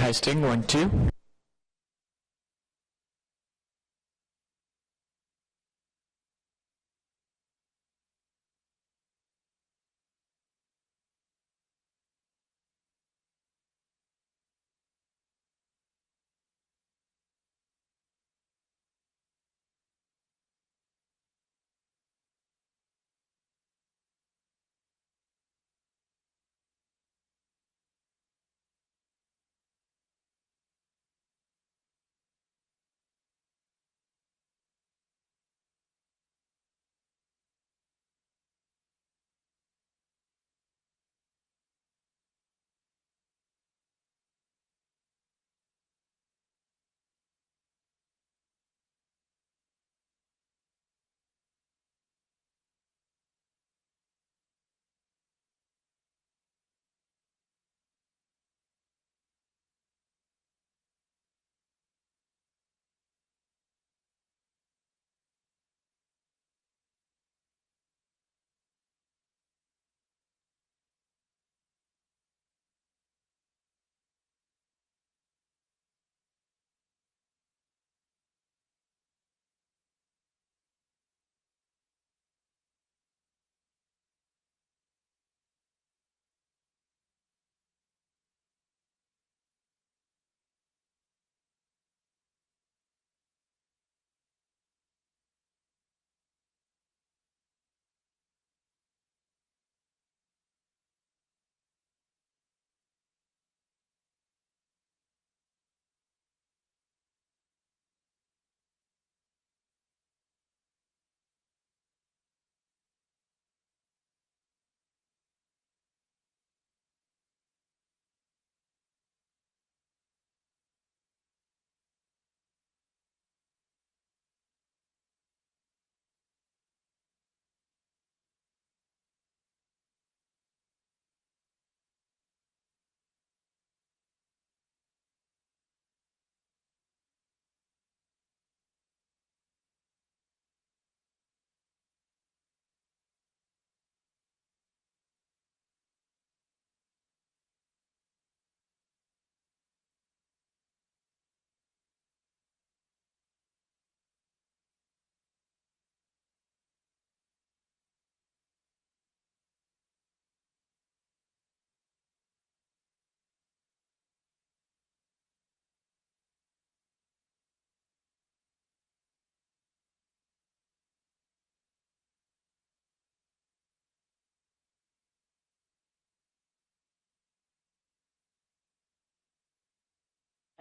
Testing, 1, 2.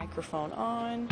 Microphone on.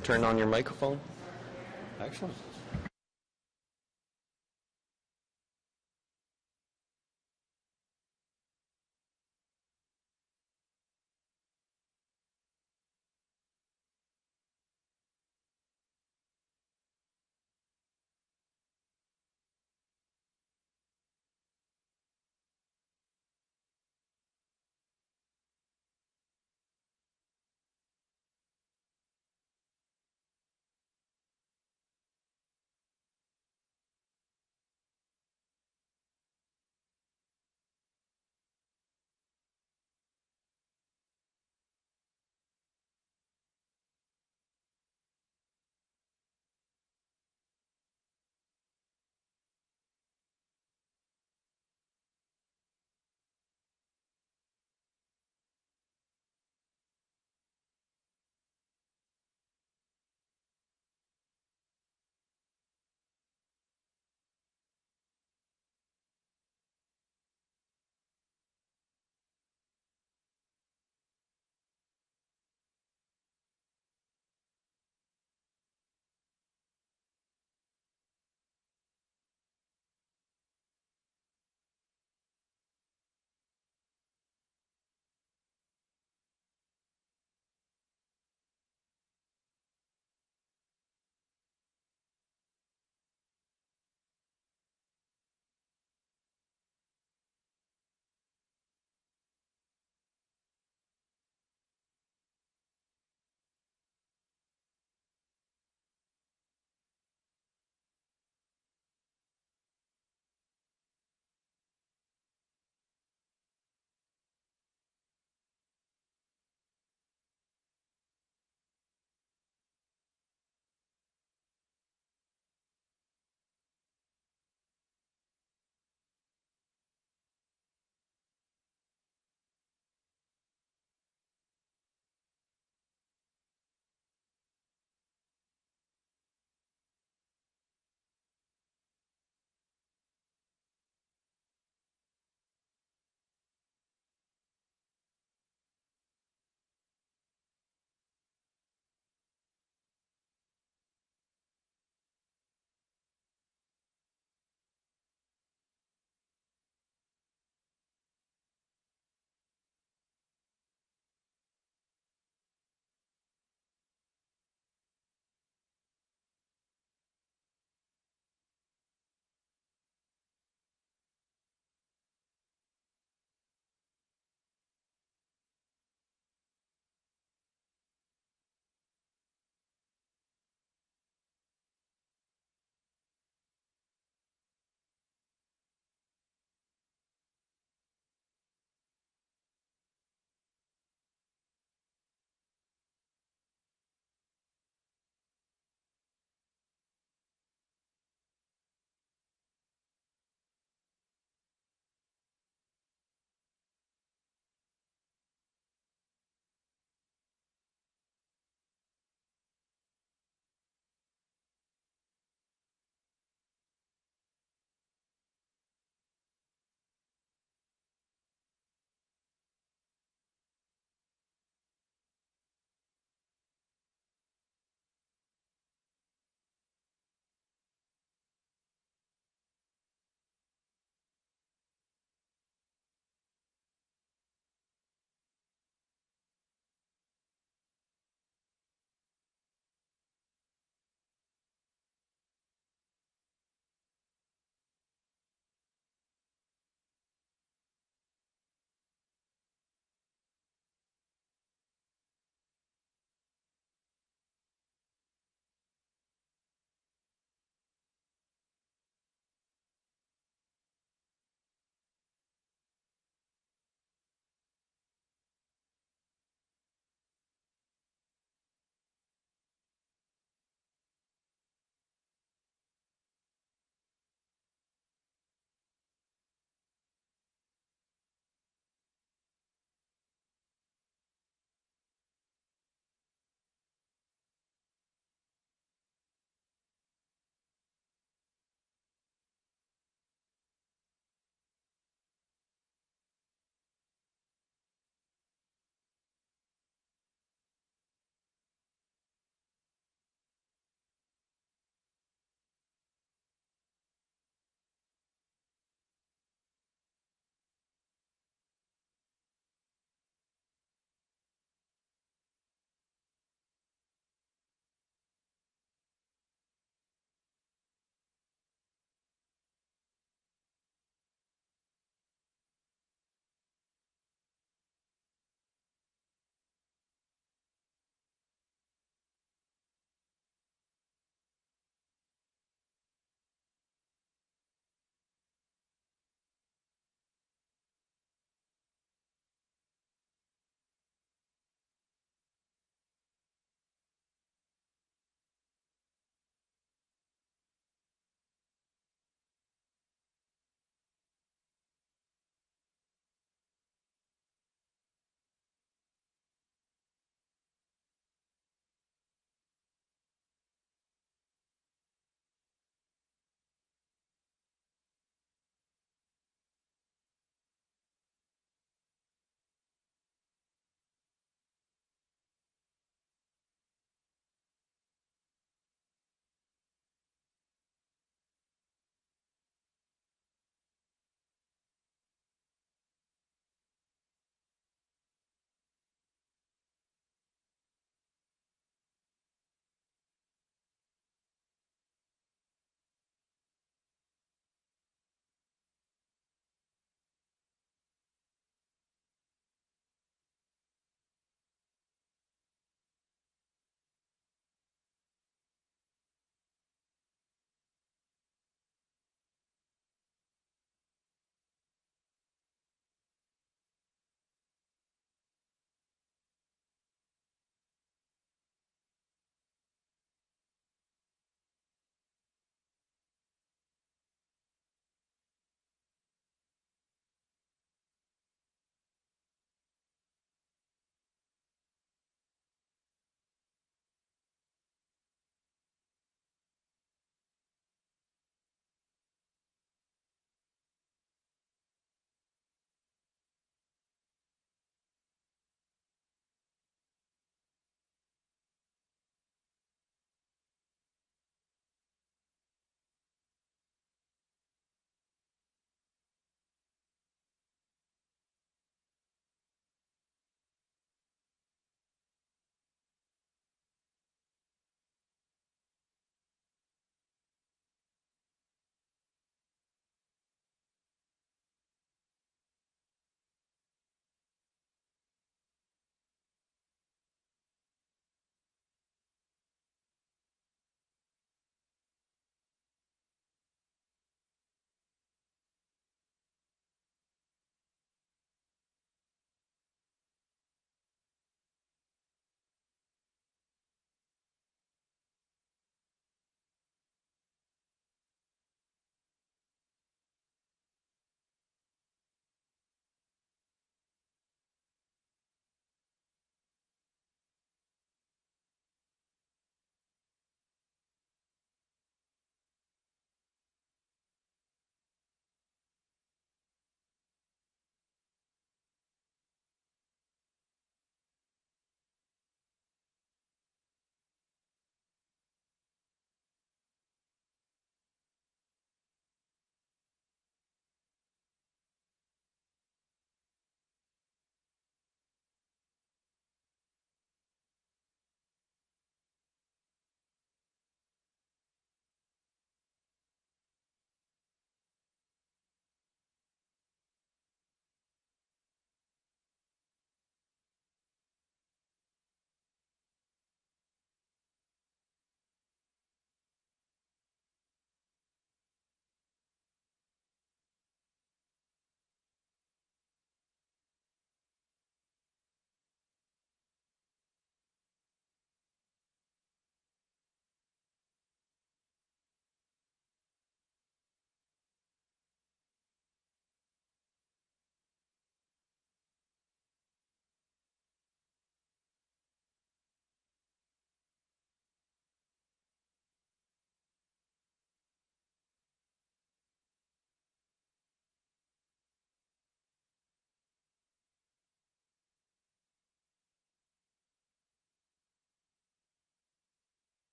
Turn on your microphone. Excellent.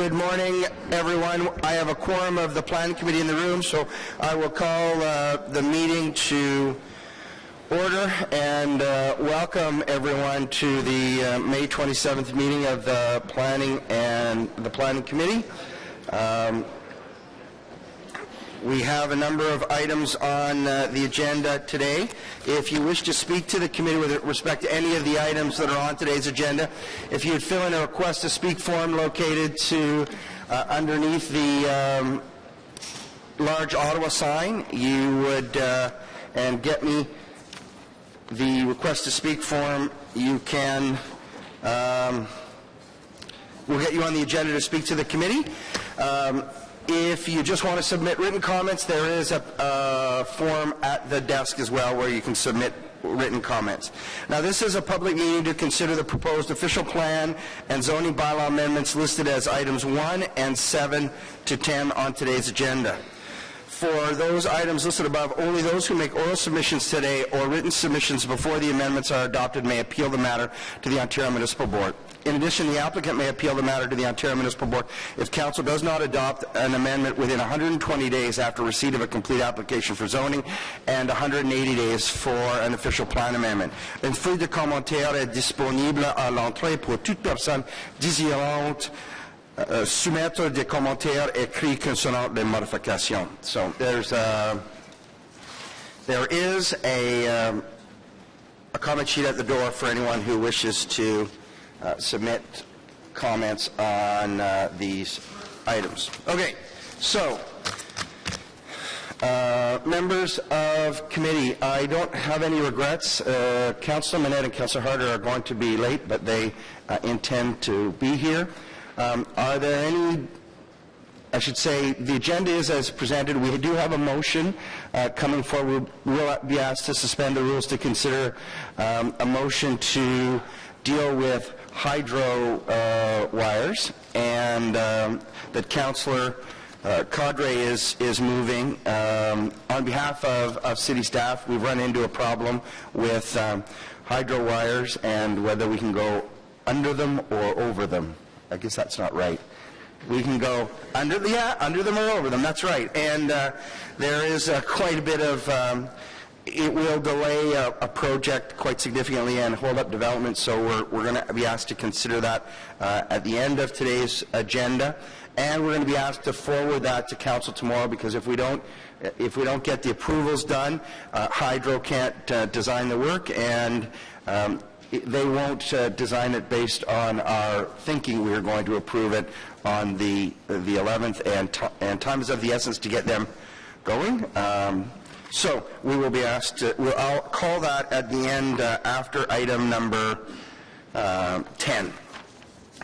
Good morning, everyone. I have a quorum of the Planning Committee in the room, so I will call the meeting to order and welcome everyone to the May 27th meeting of the Planning Committee. We have a number of items on the agenda today. If you wish to speak to the committee with respect to any of the items that are on today's agenda, if you would fill in a request to speak form located to underneath the large Ottawa sign, you would, and get me the request to speak form, you can, we'll get you on the agenda to speak to the committee. If you just want to submit written comments, there is a form at the desk as well where you can submit written comments. Now, this is a public meeting to consider the proposed official plan and zoning bylaw amendments listed as items 1 and 7 to 10 on today's agenda. For those items listed above, only those who make oral submissions today or written submissions before the amendments are adopted may appeal the matter to the Ontario Municipal Board. In addition, the applicant may appeal the matter to the Ontario Municipal Board if Council does not adopt an amendment within 120 days after receipt of a complete application for zoning and 180 days for an official plan amendment. Une feuille de commentaire est disponible à l'entrée pour toute personne désirante soumettre des commentaires écrits concernant les modifications. So there is a comment sheet at the door for anyone who wishes to submit comments on these items. Okay, so members of committee, I don't have any regrets. Councillor Manette and Councillor Harder are going to be late, but they intend to be here. Are there any, I should say, the agenda is as presented. We do have a motion coming forward. We'll be asked to suspend the rules to consider a motion to deal with hydro wires, and that Councillor Cadre is moving. On behalf of city staff, we've run into a problem with hydro wires and whether we can go under them or over them. I guess that's not right. We can go under them or over them, that's right. And there is quite a bit of, it will delay a project quite significantly and hold up development, so we're going to be asked to consider that at the end of today's agenda. And we're going to be asked to forward that to council tomorrow, because if we don't get the approvals done, Hydro can't design the work, and they won't design it based on our thinking we are going to approve it on the 11th, and time is of the essence to get them going. So we will be asked to, I'll call that at the end after item number 10.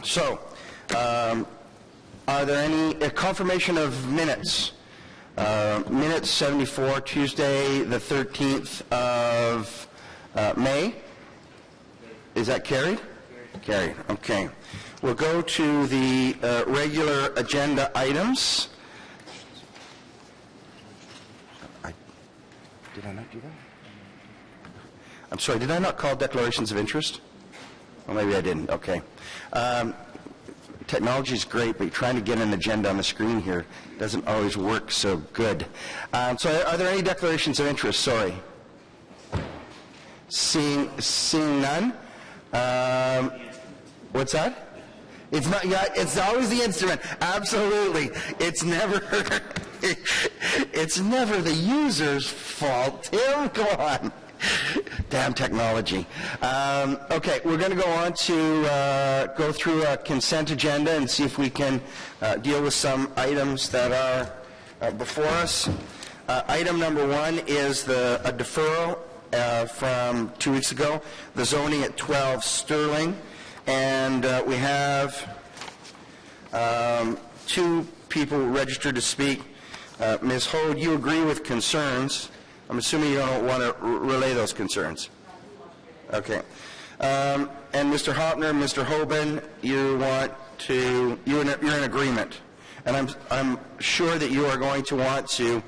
So are there any confirmation of minutes? Minutes 74, Tuesday the 13th of May. Is that carried? Carried. Okay. We'll go to the regular agenda items. Did I not do that? I'm sorry, did I not call declarations of interest? Well, maybe I didn't. Okay. Technology is great, but trying to get an agenda on the screen here doesn't always work so good. So are there any declarations of interest? Sorry. Seeing none? What's that? It's not. Yeah, it's always the instrument. Absolutely, it's never. It's never the user's fault. Tim, come on. Damn technology. Okay, we're going to go on to go through a consent agenda and see if we can deal with some items that are before us. Item number 1 is a deferral from 2 weeks ago, the zoning at 12 Sterling, and we have 2 people registered to speak. Ms. Hode, you agree with concerns. I'm assuming you don't want to relay those concerns. Okay. And Mr. Hopner, Mr. Hoban, you're in agreement. And I'm sure that you are going to want to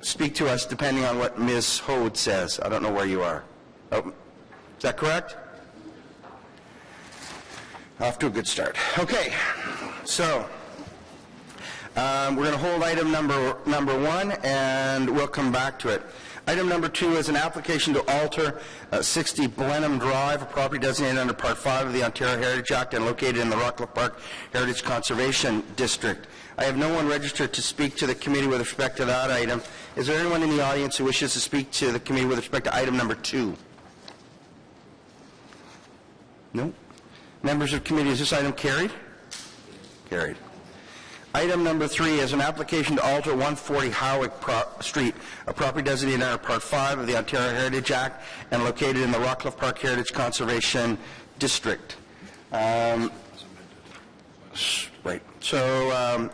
speak to us depending on what Ms. Hode says. I don't know where you are. Oh, is that correct? Off to a good start. Okay. So, we're going to hold item number 1, and we'll come back to it. Item number 2 is an application to alter 60 Blenheim Drive, a property designated under Part 5 of the Ontario Heritage Act and located in the Rockcliffe Park Heritage Conservation District. I have no one registered to speak to the committee with respect to that item. Is there anyone in the audience who wishes to speak to the committee with respect to item number 2? No? Members of committee, is this item carried? Carried. Item number 3 is an application to alter 140 Howick Street, a property designated under Part 5 of the Ontario Heritage Act and located in the Rockcliffe Park Heritage Conservation District. Right. So,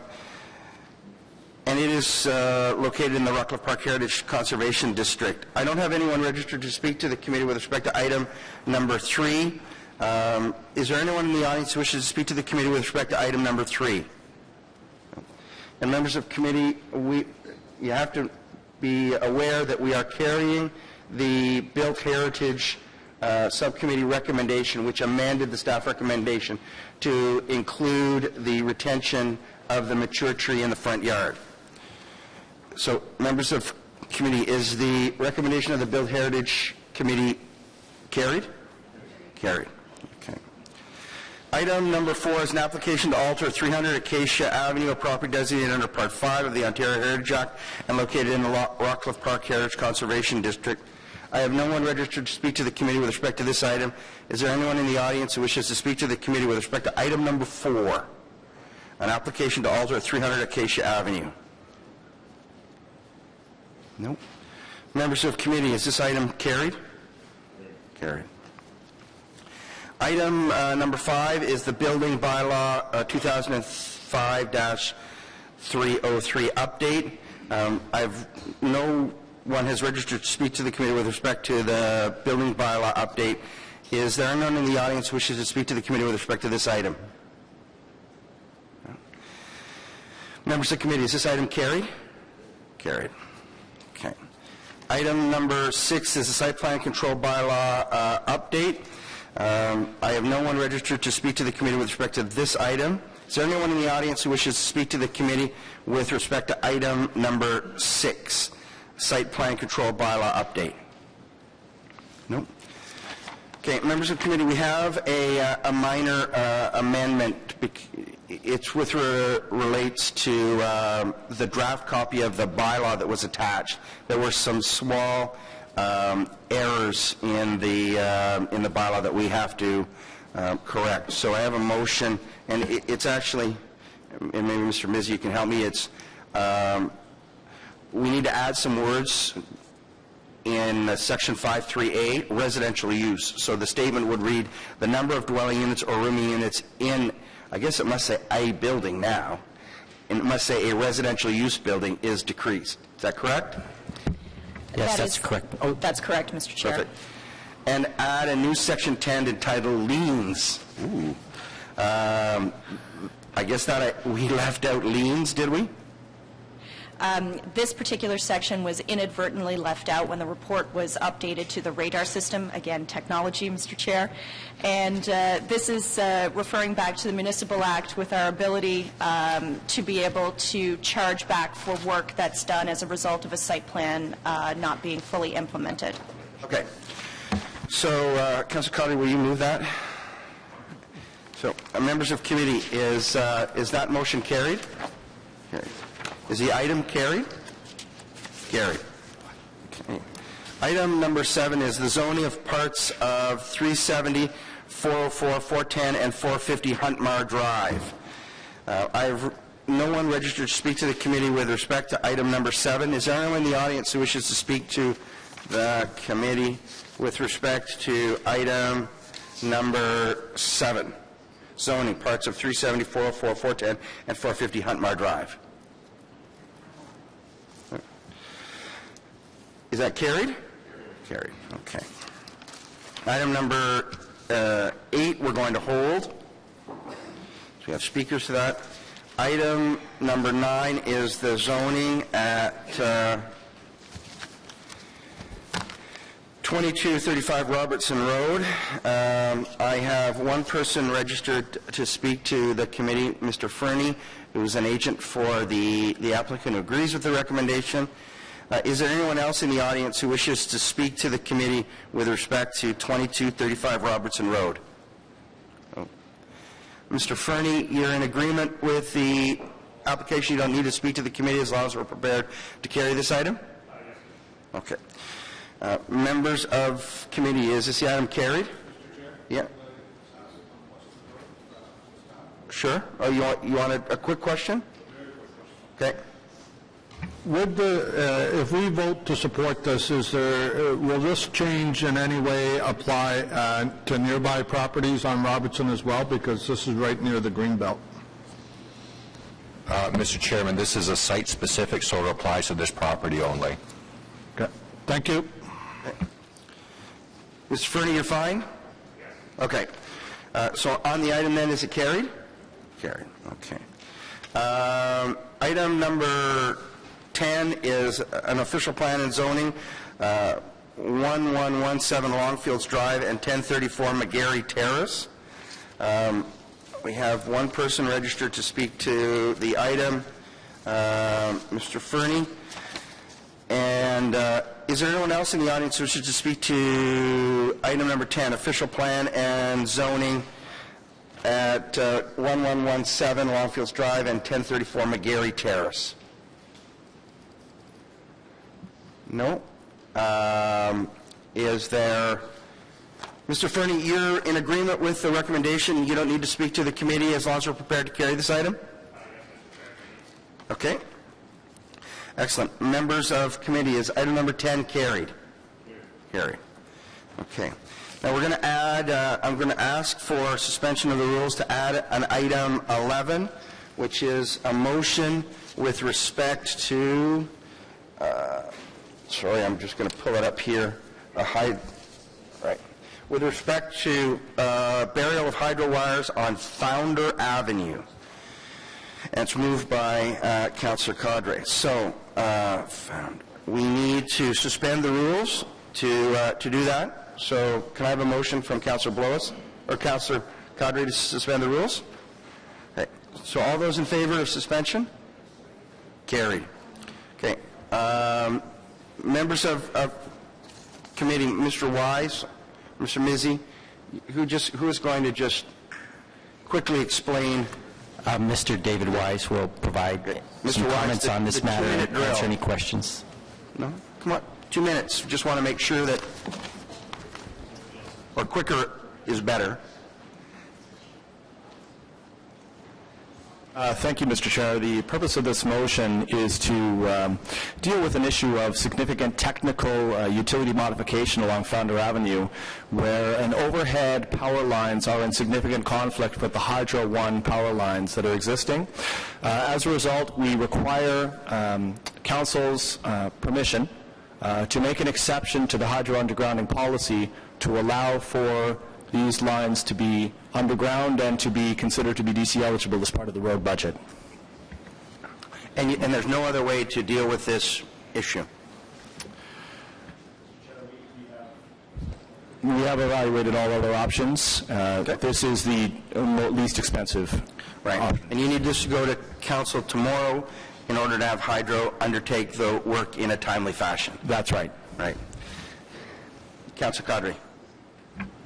and it is located in the Rockcliffe Park Heritage Conservation District. I don't have anyone registered to speak to the committee with respect to item number 3. Is there anyone in the audience who wishes to speak to the committee with respect to item number 3? And members of committee, you have to be aware that we are carrying the Built Heritage Subcommittee recommendation, which amended the staff recommendation to include the retention of the mature tree in the front yard. So, members of committee, is the recommendation of the Built Heritage Committee carried? Carried. Okay. Item number 4 is an application to alter 300 Acacia Avenue, a property designated under Part 5 of the Ontario Heritage Act and located in the Rockcliffe Park Heritage Conservation District. I have no one registered to speak to the committee with respect to this item. Is there anyone in the audience who wishes to speak to the committee with respect to item number 4, an application to alter 300 Acacia Avenue? No. Members of committee, is this item carried? Carried. Item number 5 is the Building Bylaw 2005-303 update. No one has registered to speak to the committee with respect to the Building Bylaw update. Is there anyone in the audience who wishes to speak to the committee with respect to this item? No. Members of the committee, is this item carried? Carried. Okay. Item number 6 is the Site Plan Control Bylaw update. I have no one registered to speak to the committee with respect to this item. Is there anyone in the audience who wishes to speak to the committee with respect to item number 6, Site Plan Control Bylaw update? No. Okay, members of the committee, we have a minor amendment. It's with relates to the draft copy of the bylaw that was attached. There were some small errors in the bylaw that we have to correct. So I have a motion, and it's actually, and maybe Mr. Mizzi, you can help me. It's we need to add some words in section 5.3a, residential use. So the statement would read, the number of dwelling units or rooming units in, I guess it must say a building now, and it must say a residential use building is decreased. Is that correct? Yes, that's correct. Oh, that's correct, Mr. Chair. Perfect. And add a new section 10 entitled liens. Ooh. I guess that we left out liens, did we? This particular section was inadvertently left out when the report was updated to the radar system. Again, technology, Mr. Chair. And this is referring back to the Municipal Act with our ability to be able to charge back for work that's done as a result of a site plan not being fully implemented. Okay. So, Councilor Cotty, will you move that? So, members of committee, is that motion carried? Carried. Is the item carried? Carried. Okay. Item number 7 is the zoning of parts of 370, 404, 410, and 450 Huntmar Drive. I have no one registered to speak to the committee with respect to item number 7. Is there anyone in the audience who wishes to speak to the committee with respect to item number 7? Zoning parts of 370, 404, 410, and 450 Huntmar Drive. Is that carried? Carried. Okay. Item number 8, we're going to hold. So we have speakers to that. Item number 9 is the zoning at 2235 Robertson Road. I have one person registered to speak to the committee, Mr. Fernie, who is an agent for the applicant who agrees with the recommendation. Is there anyone else in the audience who wishes to speak to the committee with respect to 2235 Robertson Road? Oh. Mr. Fernie, you're in agreement with the application. You don't need to speak to the committee as long as we're prepared to carry this item? Okay. Members of committee, is this the item carried? Yeah. Sure. Oh, you want a quick question? Okay. Would if we vote to support this, will this change in any way apply to nearby properties on Robertson as well? Because this is right near the Greenbelt. Mr. Chairman, this is a site-specific, so it applies to this property only. Okay. Thank you. Mr. Fernie, you're fine? Yes. Okay. So on the item then, is it carried? Carried. Okay. Item number 10 is an official plan and zoning, 1117 Longfields Drive and 1034 McGarry Terrace. We have one person registered to speak to the item, Mr. Fernie. And is there anyone else in the audience who wishes to speak to item number 10, official plan and zoning at 1117 Longfields Drive and 1034 McGarry Terrace? No. Is there... Mr. Fernie, you're in agreement with the recommendation. You don't need to speak to the committee as long as we're prepared to carry this item? Okay. Excellent. Members of committee, is item number 10 carried? Carried. Okay. Now we're going to add, I'm going to ask for suspension of the rules to add an item 11, which is a motion with respect to, sorry, I'm just going to pull it up here, right. With respect to burial of hydro wires on Founder Avenue. And it's moved by Councillor Cadre. So, we need to suspend the rules to do that. So, can I have a motion from Councillor Blois or Councillor Cadre to suspend the rules? Okay. So, all those in favor of suspension? Carried. Okay. Members of committee, Mr. Wise, Mr. Mizzi, who is going to just quickly explain? Mr. David Wise will provide some comments on this matter and answer any questions. No? Come on, 2 minutes. Just want to make sure that, or quicker is better. Thank you, Mr. Chair. The purpose of this motion is to deal with an issue of significant technical utility modification along Founder Avenue, where an overhead power lines are in significant conflict with the Hydro 1 power lines that are existing. As a result, we require Council's permission to make an exception to the hydro undergrounding policy to allow for these lines to be underground and to be considered to be DC eligible as part of the road budget. And there's no other way to deal with this issue? We have evaluated all other options. Okay. This is the least expensive option. And you need this to go to Council tomorrow in order to have Hydro undertake the work in a timely fashion? That's right. Right. Councillor Cadre.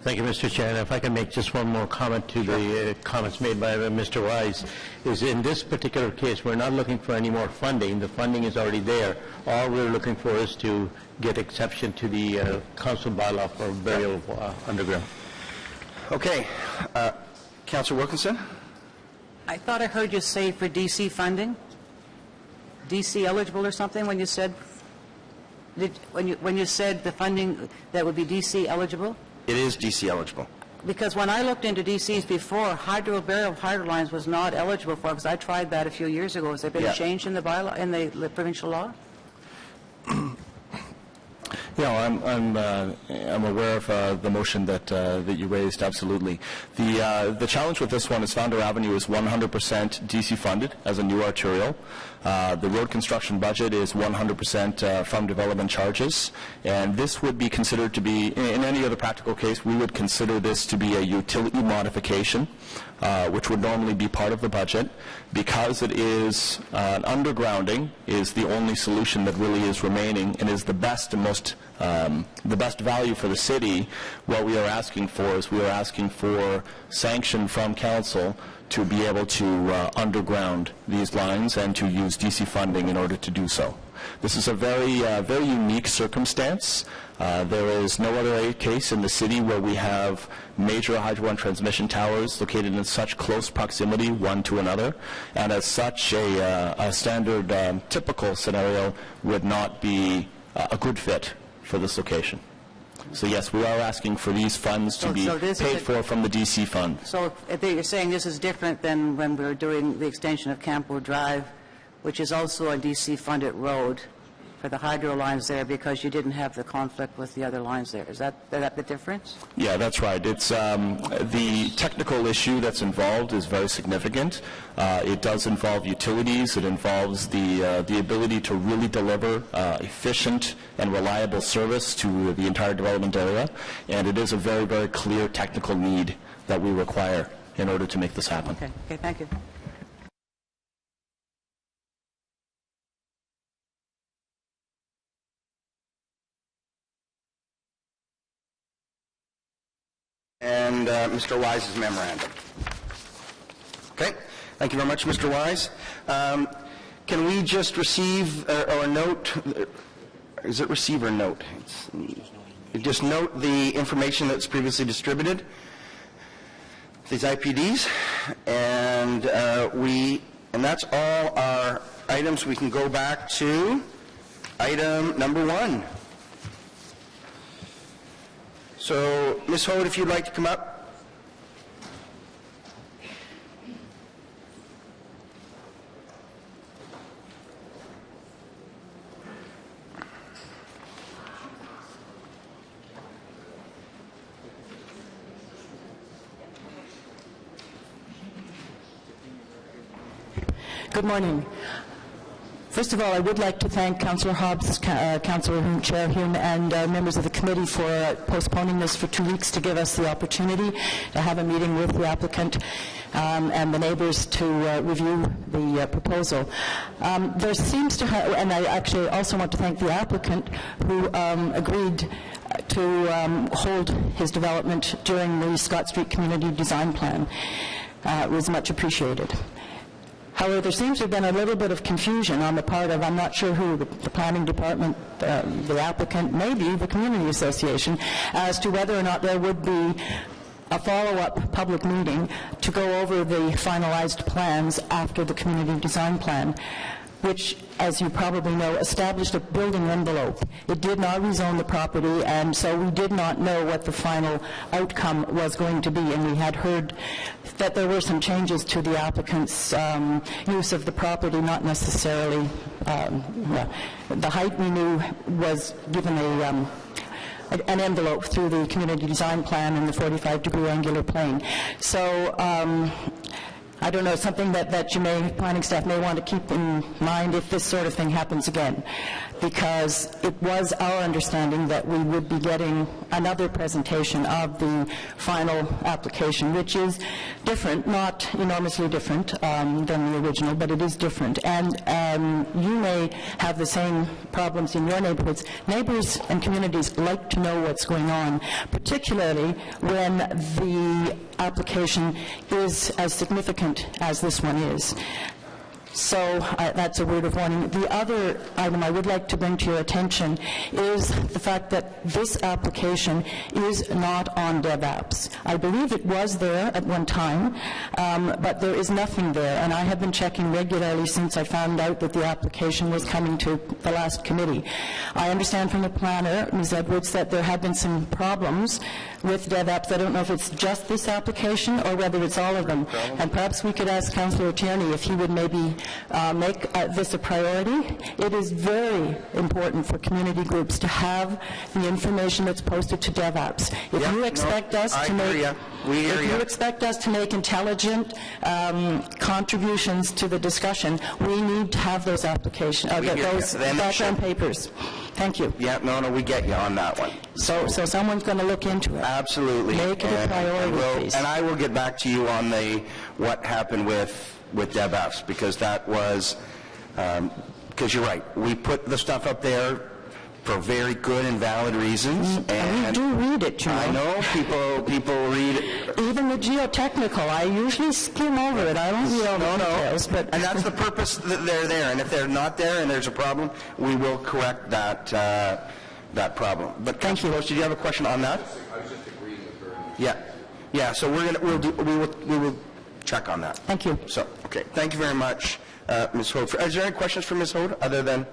Thank you, Mr. Chair. And if I can make just one more comment to the comments made by Mr. Wise, is in this particular case, we're not looking for any more funding. The funding is already there. All we're looking for is to get exception to the council bylaw for burial underground. Okay. Councillor Wilkinson? I thought I heard you say for DC funding, DC eligible or something when you said, when you said the funding that would be DC eligible? It is DC eligible. Because when I looked into DCs before, burial of hydro lines was not eligible for, because I tried that a few years ago. Has there been a change in the bylaw, in the provincial law? Yeah, I'm aware of the motion that you raised, absolutely. The challenge with this one is Founder Avenue is 100% DC funded as a new arterial. The road construction budget is 100% from development charges, and this would be considered to be, in any other practical case, we would consider this to be a utility modification, which would normally be part of the budget. Because it is an undergrounding is the only solution that really is remaining and is the best and most the best value for the city. What we are asking for is we are asking for sanction from council to be able to underground these lines and to use DC funding in order to do so. This is a very unique circumstance. There is no other case in the city where we have major hydro and transmission towers located in such close proximity one to another, and as such a standard typical scenario would not be a good fit for this location. So yes, we are asking for these funds to be paid for from the DC fund. So if you're saying this is different than when we were doing the extension of Campo Drive, which is also a DC-funded road for the hydro lines there because you didn't have the conflict with the other lines there. Is that the difference? Yeah, that's right. It's the technical issue that's involved is very significant. It does involve utilities. It involves the ability to really deliver efficient and reliable service to the entire development area, and it is a very, very clear technical need that we require in order to make this happen. Okay, thank you. And Mr. Wise's memorandum. Okay, thank you very much, Mr. Wise. Can we just receive or note, is it receive or note? Just note the information that's previously distributed, these IPDs, and that's all our items. We can go back to item number 1. So, Ms. Hode, if you'd like to come up. Good morning. First of all, I would like to thank Councillor Hobbs, Councillor Chair Hume, and members of the committee for postponing this for 2 weeks to give us the opportunity to have a meeting with the applicant and the neighbours to review the proposal. There seems to have, and I actually also want to thank the applicant who agreed to hold his development during the Scott Street Community Design Plan. It was much appreciated. However, there seems to have been a little bit of confusion on the part of, I'm not sure who, the planning department, the applicant, maybe the community association, as to whether or not there would be a follow-up public meeting to go over the finalized plans after the community design plan, which, as you probably know, established a building envelope. It did not rezone the property, and so we did not know what the final outcome was going to be, and we had heard that there were some changes to the applicant's use of the property, not necessarily the height we knew was given an envelope through the community design plan and the 45-degree angular plane. So I don't know, something that you may, planning staff may want to keep in mind if this sort of thing happens again, because it was our understanding that we would be getting another presentation of the final application, which is different, not enormously different than the original, but it is different. And you may have the same problems in your neighborhoods. Neighbors and communities like to know what's going on, particularly when the application is as significant as this one is. So that's a word of warning. The other item I would like to bring to your attention is the fact that this application is not on DevApps. I believe it was there at one time, but there is nothing there, and I have been checking regularly since I found out that the application was coming to the last committee. I understand from the planner, Ms. Edwards, that there have been some problems with DevApps. I don't know if it's just this application or whether it's all of them. And perhaps we could ask Councillor Tierney if he would maybe make this a priority. It is very important for community groups to have the information that's posted to DevOps. If Yeah, you no, expect us I to hear make, ya. We hear if ya. you expect us to make intelligent contributions to the discussion, we need to have those applications, We hear ya. those Then it background should- papers. Thank you. Yeah, no, we get you on that one. So someone's going to look into it. Absolutely. Make it a And priority, we'll- please. And I will get back to you on what happened with DevOps, because that was, because you're right, we put the stuff up there for very good and valid reasons. And we do read it, you know. I know people read it. Even the geotechnical, I usually skim over it. I don't read all the details, but... And that's the purpose that they're there. And if they're not there and there's a problem, we will correct that problem. But Thank you. Councilor Post, did you have a question on that? I was just agreeing with her. Yeah. So we will check on that. Thank you. So, okay. Thank you very much, Ms. Hode. Is there any questions for Ms. Hode other than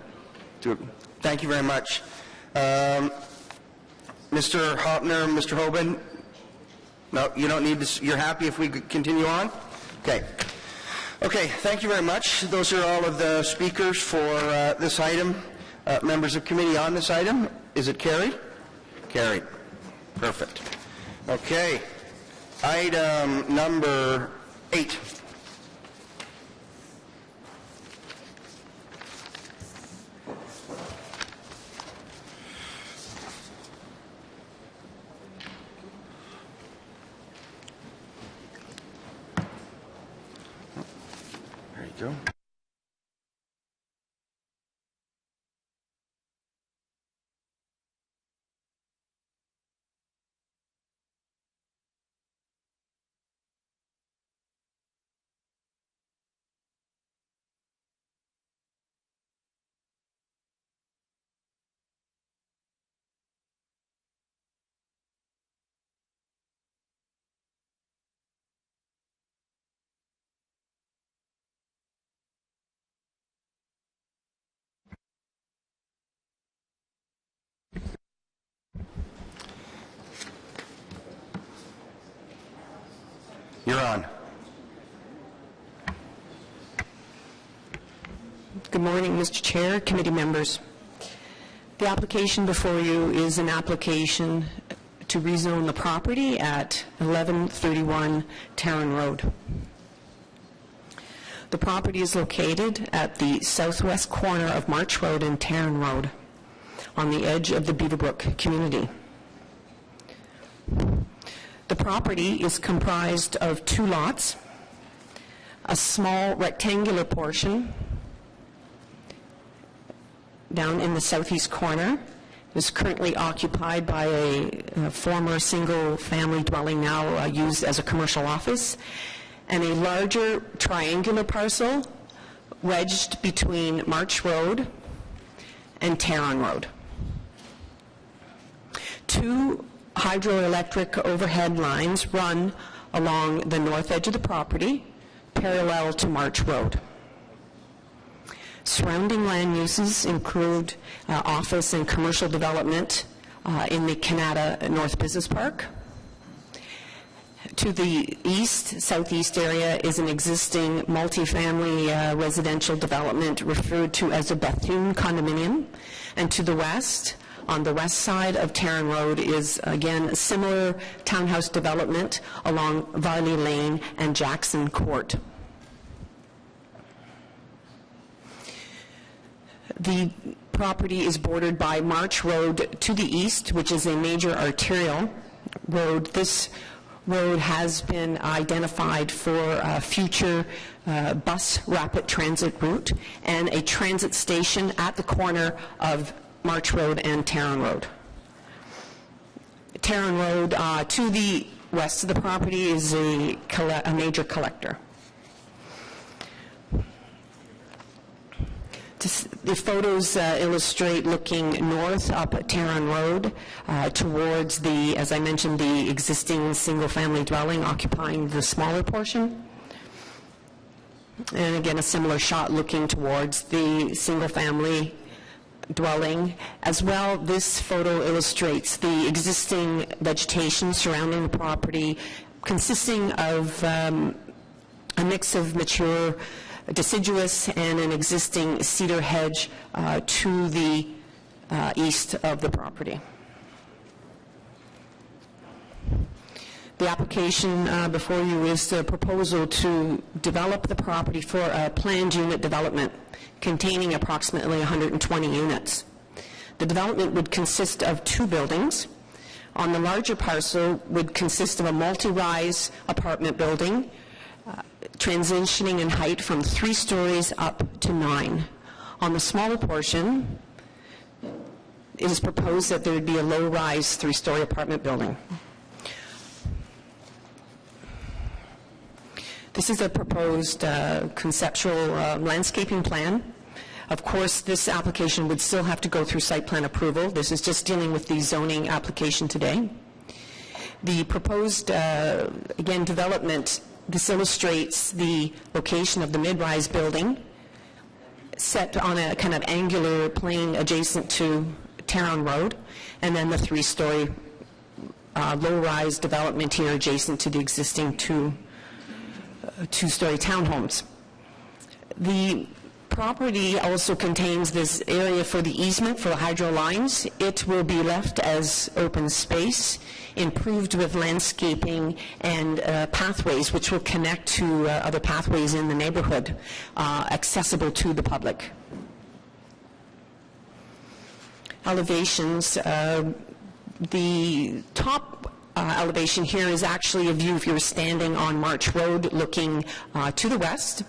thank you very much. Mr. Hopner, Mr. Hoban? No, you don't need to, you're happy if we could continue on? Okay. Okay, thank you very much. Those are all of the speakers for this item. Members of committee on this item, is it carried? Carried. Perfect. Okay. Item number 8. There you go. You're on. Good morning, Mr. Chair, committee members. The application before you is an application to rezone the property at 1131 Tarrant Road. The property is located at the southwest corner of March Road and Tarrant Road on the edge of the Beaverbrook community. The property is comprised of 2 lots, a small rectangular portion down in the southeast corner is currently occupied by a former single-family dwelling now used as a commercial office, and a larger triangular parcel wedged between March Road and Tarrant Road. 2 hydroelectric overhead lines run along the north edge of the property, parallel to March Road. Surrounding land uses include office and commercial development in the Canada North Business Park. To the east, southeast area is an existing multifamily residential development referred to as a Bethune condominium. And to the west, on the west side of Tarrant Road, is again a similar townhouse development along Varley Lane and Jackson Court. The property is bordered by March Road to the east, which is a major arterial road. This road has been identified for a future bus rapid transit route and a transit station at the corner of March Road and Tarrant Road. Tarrant Road to the west of the property is a major collector. The photos illustrate looking north up at Tarrant Road towards the, as I mentioned, the existing single-family dwelling occupying the smaller portion. And again, a similar shot looking towards the single-family dwelling. As well, this photo illustrates the existing vegetation surrounding the property, consisting of a mix of mature deciduous and an existing cedar hedge to the east of the property. The application before you is the proposal to develop the property for a planned unit development containing approximately 120 units. The development would consist of 2 buildings. On the larger parcel would consist of a multi-rise apartment building transitioning in height from 3 stories up to 9. On the smaller portion, it is proposed that there would be a low-rise 3-story apartment building. This is a proposed conceptual landscaping plan. Of course, this application would still have to go through site plan approval. This is just dealing with the zoning application today. The proposed, again, development, this illustrates the location of the mid-rise building set on a kind of angular plane adjacent to Taron Road, and then the 3-story low-rise development here adjacent to the existing 2-story townhomes. The property also contains this area for the easement for the hydro lines. It will be left as open space, improved with landscaping and pathways which will connect to other pathways in the neighborhood, accessible to the public. Elevations, the top elevation here is actually a view if you were standing on March Road looking to the west.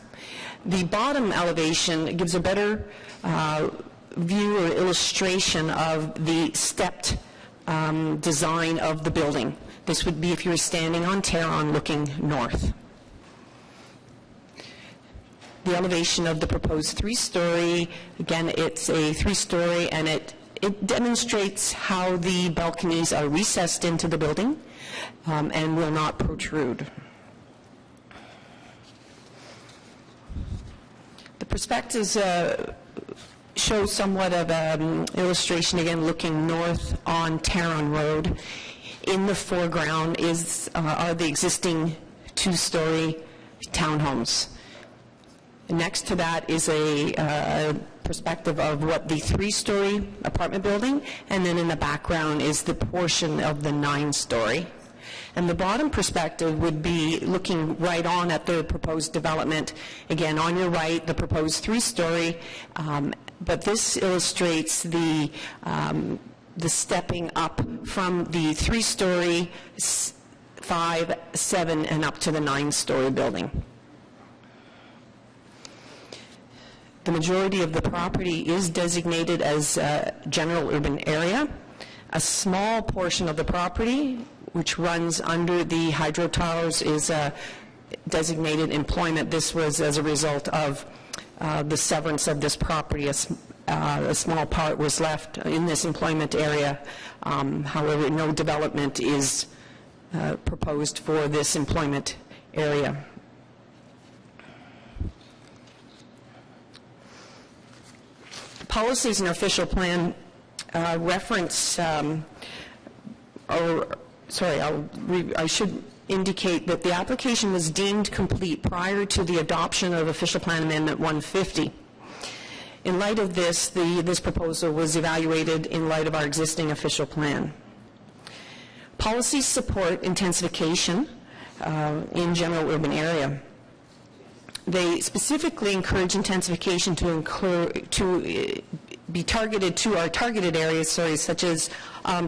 The bottom elevation gives a better view or illustration of the stepped design of the building. This would be if you were standing on Taron looking north. The elevation of the proposed 3-story, again, it's a 3-story, and it demonstrates how the balconies are recessed into the building and will not protrude. The perspectives show somewhat of an illustration, again, looking north on Taron Road. In the foreground are the existing 2-story townhomes. Next to that is a perspective of what the 3-story apartment building, and then in the background is the portion of the 9-story. And the bottom perspective would be looking right on at the proposed development. Again, on your right, the proposed 3-story, but this illustrates the stepping up from the 3-story, 5, 7, and up to the 9-story building. The majority of the property is designated as general urban area. A small portion of the property, which runs under the hydro towers, is designated employment. This was as a result of the severance of this property. A small part was left in this employment area. However, no development is proposed for this employment area. Policies in our official plan reference, I should indicate that the application was deemed complete prior to the adoption of Official Plan Amendment 150. In light of this, this proposal was evaluated in light of our existing official plan. Policies support intensification in general urban area. They specifically encourage intensification to be targeted to our targeted areas, such as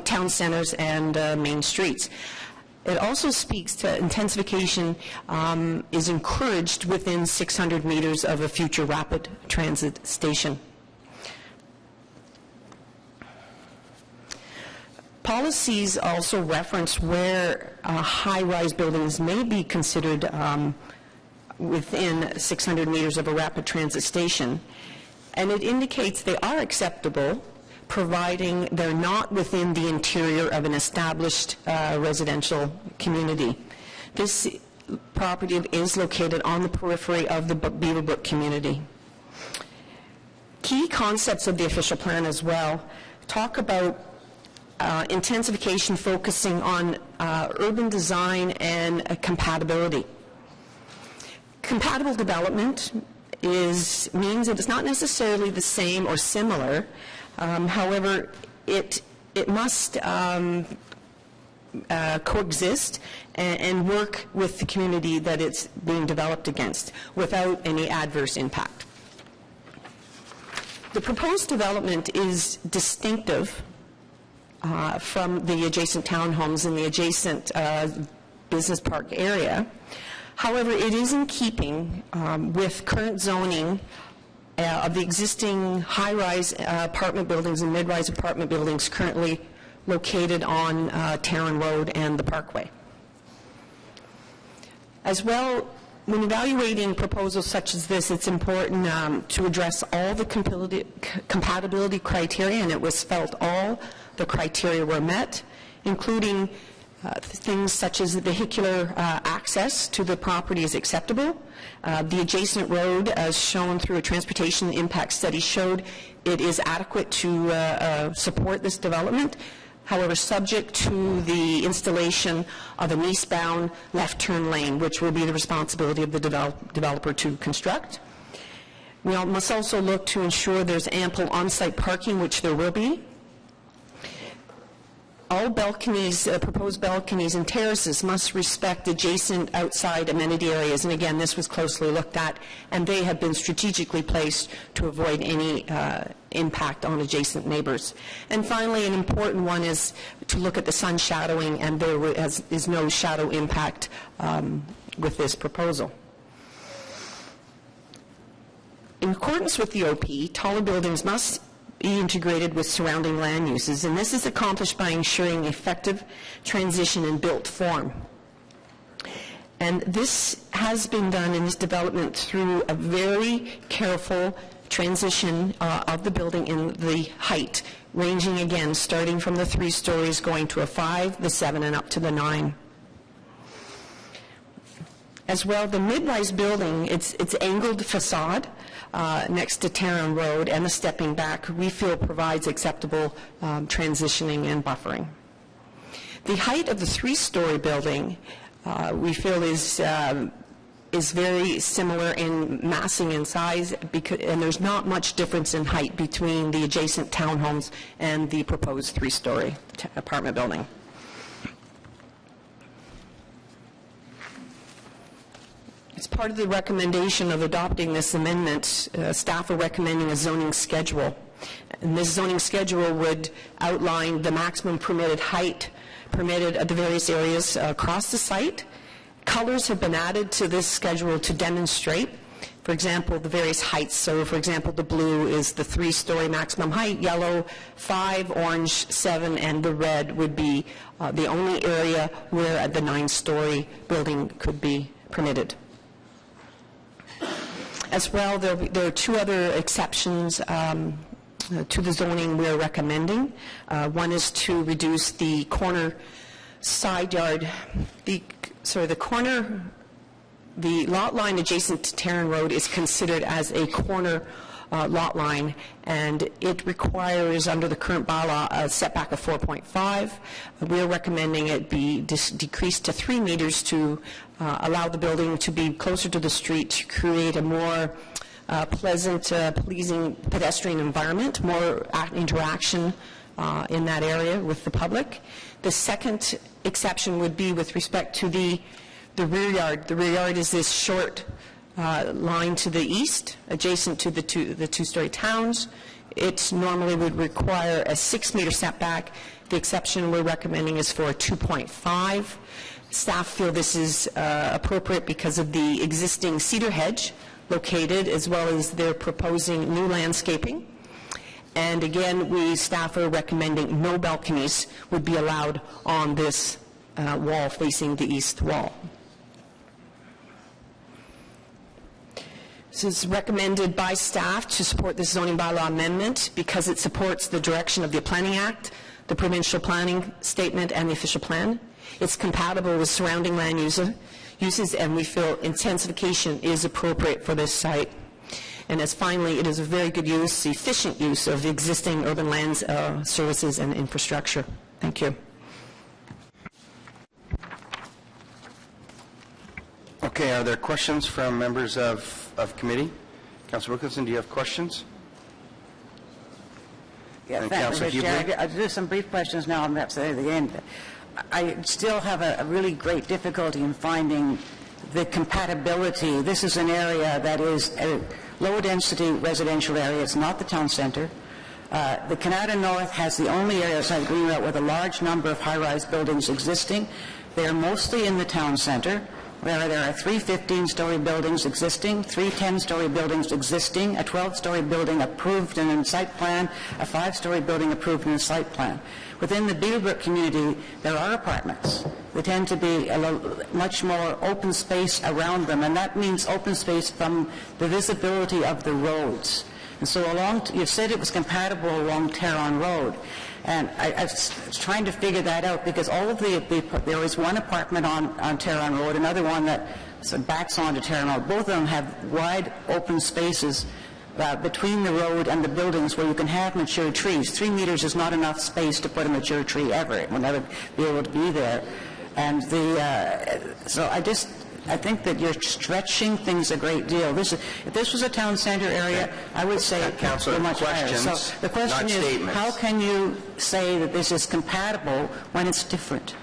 town centers and main streets. It also speaks to intensification is encouraged within 600 meters of a future rapid transit station. Policies also reference where high-rise buildings may be considered within 600 meters of a rapid transit station, and it indicates they are acceptable providing they're not within the interior of an established residential community. This property is located on the periphery of the Beaverbrook community. Key concepts of the official plan as well talk about intensification focusing on urban design and compatibility. Compatible development means that it's not necessarily the same or similar. However, it must coexist and work with the community that it's being developed against without any adverse impact. The proposed development is distinctive from the adjacent townhomes in the adjacent business park area. However, it is in keeping with current zoning of the existing high-rise apartment buildings and mid-rise apartment buildings currently located on Tarrant Road and the Parkway. As well, when evaluating proposals such as this, it's important to address all the compatibility criteria, and it was felt all the criteria were met, including things such as the vehicular access to the property is acceptable. The adjacent road, as shown through a transportation impact study, showed it is adequate to support this development. However, subject to the installation of an eastbound left turn lane, which will be the responsibility of the developer to construct. We must also look to ensure there's ample on-site parking, which there will be. All balconies, proposed balconies and terraces must respect adjacent outside amenity areas, and again, this was closely looked at, and they have been strategically placed to avoid any impact on adjacent neighbors. And finally, an important one is to look at the sun shadowing, and there is no shadow impact with this proposal. In accordance with the OP, taller buildings must be integrated with surrounding land uses, and this is accomplished by ensuring effective transition in built form. And this has been done in this development through a very careful transition of the building in the height, ranging again, starting from the 3 stories, going to a 5, the 7, and up to the 9. As well, the mid-rise building, its angled facade next to Tarrant Road and the stepping back, we feel provides acceptable transitioning and buffering. The height of the 3-story building, we feel is very similar in massing and size, and there's not much difference in height between the adjacent townhomes and the proposed 3-story apartment building. As part of the recommendation of adopting this amendment, staff are recommending a zoning schedule. And this zoning schedule would outline the maximum permitted height permitted at the various areas across the site. Colors have been added to this schedule to demonstrate, for example, the various heights. So, for example, the blue is the 3-story maximum height, yellow 5, orange 7, and the red would be the only area where the 9-story building could be permitted. As well, there are 2 other exceptions to the zoning we're recommending. One is to reduce the corner side yard, the lot line adjacent to Tarrant Road is considered as a corner lot line, and it requires, under the current bylaw, a setback of 4.5. We're recommending it be decreased to 3 meters to allow the building to be closer to the street, to create a more pleasant, pleasing pedestrian environment, more interaction in that area with the public. The second exception would be with respect to the rear yard. The rear yard is this short line to the east, adjacent to the 2-story towns. It normally would require a 6-meter setback. The exception we're recommending is for a 2.5. Staff feel this is appropriate because of the existing cedar hedge located, as well as they're proposing new landscaping. And again, staff are recommending no balconies would be allowed on this wall facing the east wall. This is recommended by staff to support this zoning bylaw amendment because it supports the direction of the Planning Act, the provincial planning statement, and the official plan. It's compatible with surrounding land uses, and we feel intensification is appropriate for this site. And as finally, it is a very good use, efficient use of existing urban lands, services, and infrastructure. Thank you. Okay, are there questions from members of committee? Councilor Wilkinson, do you have questions? Yeah, And thanks, Councilor Mr. Chair. Hubert? I'll do some brief questions now. I'm not saying at the end. I still have a really great difficulty in finding the compatibility. This is an area that is a low-density residential area. It's not the town center. The Canada North has the only area outside the Green Belt with a large number of high-rise buildings existing. They are mostly in the town center, where there are 3 15-story buildings existing, 3 10-story buildings existing, a 12-story building approved in a site plan, a 5-story building approved in a site plan. Within the Beaverbrook community, there are apartments. They tend to be much more open space around them, and that means open space from the visibility of the roads. And so you said it was compatible along Terron Road. And I was trying to figure that out because all of there is one apartment on Terron Road, another one that sort of backs onto Terron Road. Both of them have wide open spaces between the road and the buildings where you can have mature trees. 3 meters is not enough space to put a mature tree ever. It will never be able to be there. And so I think that you're stretching things a great deal. If this was a town center area, I would say Councilor, much higher. So the question not is, statements. how can you say that this is compatible when it's different?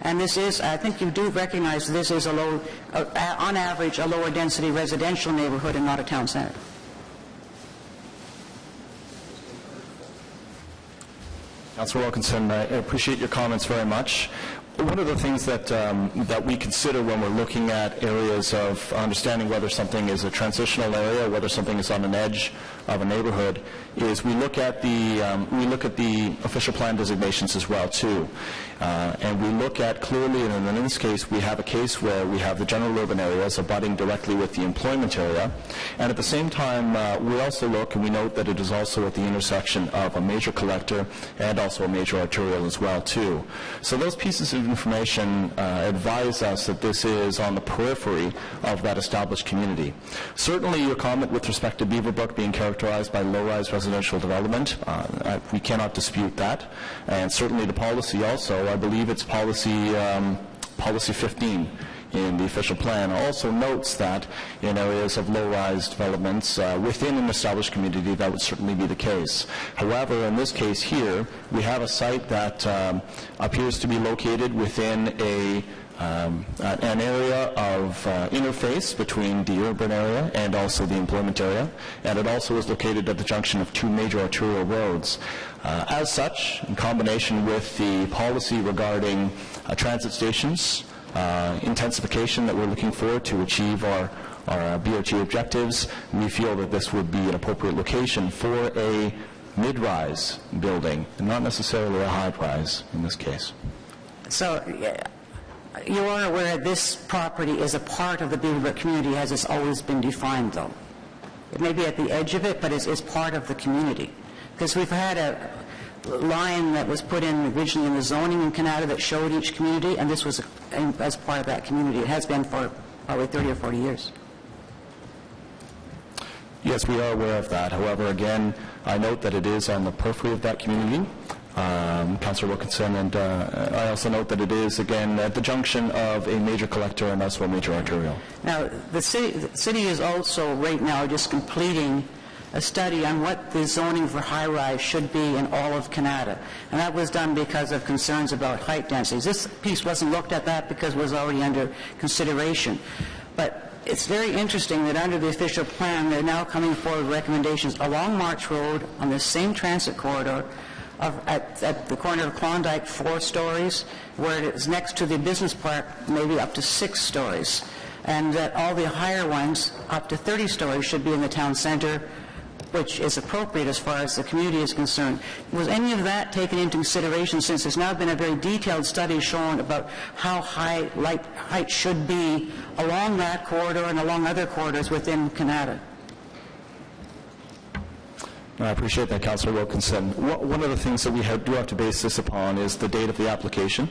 And this is, I think you do recognize this is on average, a lower density residential neighborhood and not a town center. Councilor Wilkinson, I appreciate your comments very much. One of the things that we consider when we're looking at areas of understanding whether something is a transitional area, whether something is on an edge of a neighborhood, is we look at the official plan designations as well too, and we look at clearly. And in this case, we have a case where we have the general urban areas abutting directly with the employment area, and at the same time, we also look and we note that it is also at the intersection of a major collector and also a major arterial as well too. So those pieces of information advise us that this is on the periphery of that established community. Certainly your comment with respect to Beaverbrook being characterized by low-rise residential development, we cannot dispute that. And certainly the policy also, I believe it's policy 15 in the official plan, also notes that in areas of low-rise developments within an established community, that would certainly be the case. However, in this case here, we have a site that appears to be located within an area of interface between the urban area and also the employment area, and it also is located at the junction of 2 major arterial roads. As such, in combination with the policy regarding transit stations, intensification that we're looking for to achieve our BRT objectives, we feel that this would be an appropriate location for a mid-rise building, and not necessarily a high-rise in this case. So you are aware this property is a part of the Beaverbrook community as it's always been defined, though. It may be at the edge of it, but it's part of the community. Because we've had a line that was put in originally in the zoning in Canada that showed each community, and this was as part of that community. It has been for probably 30 or 40 years. Yes, we are aware of that. However, again, I note that it is on the periphery of that community, Councillor Wilkinson, and I also note that it is, again, at the junction of a major collector and also a major arterial. Now, the city is also right now just completing a study on what the zoning for high-rise should be in all of Canada. And that was done because of concerns about height densities. This piece wasn't looked at that because it was already under consideration. But it's very interesting that under the official plan, they're now coming forward with recommendations along March Road on the same transit corridor at the corner of Klondike, 4 stories, where it is next to the business park, maybe up to 6 stories. And that all the higher ones, up to 30 stories, should be in the town center, which is appropriate as far as the community is concerned. Was any of that taken into consideration, since there's now been a very detailed study showing about how high height should be along that corridor and along other corridors within Canada? I appreciate that, Councillor Wilkinson. One of the things that we do have to base this upon is the date of the application.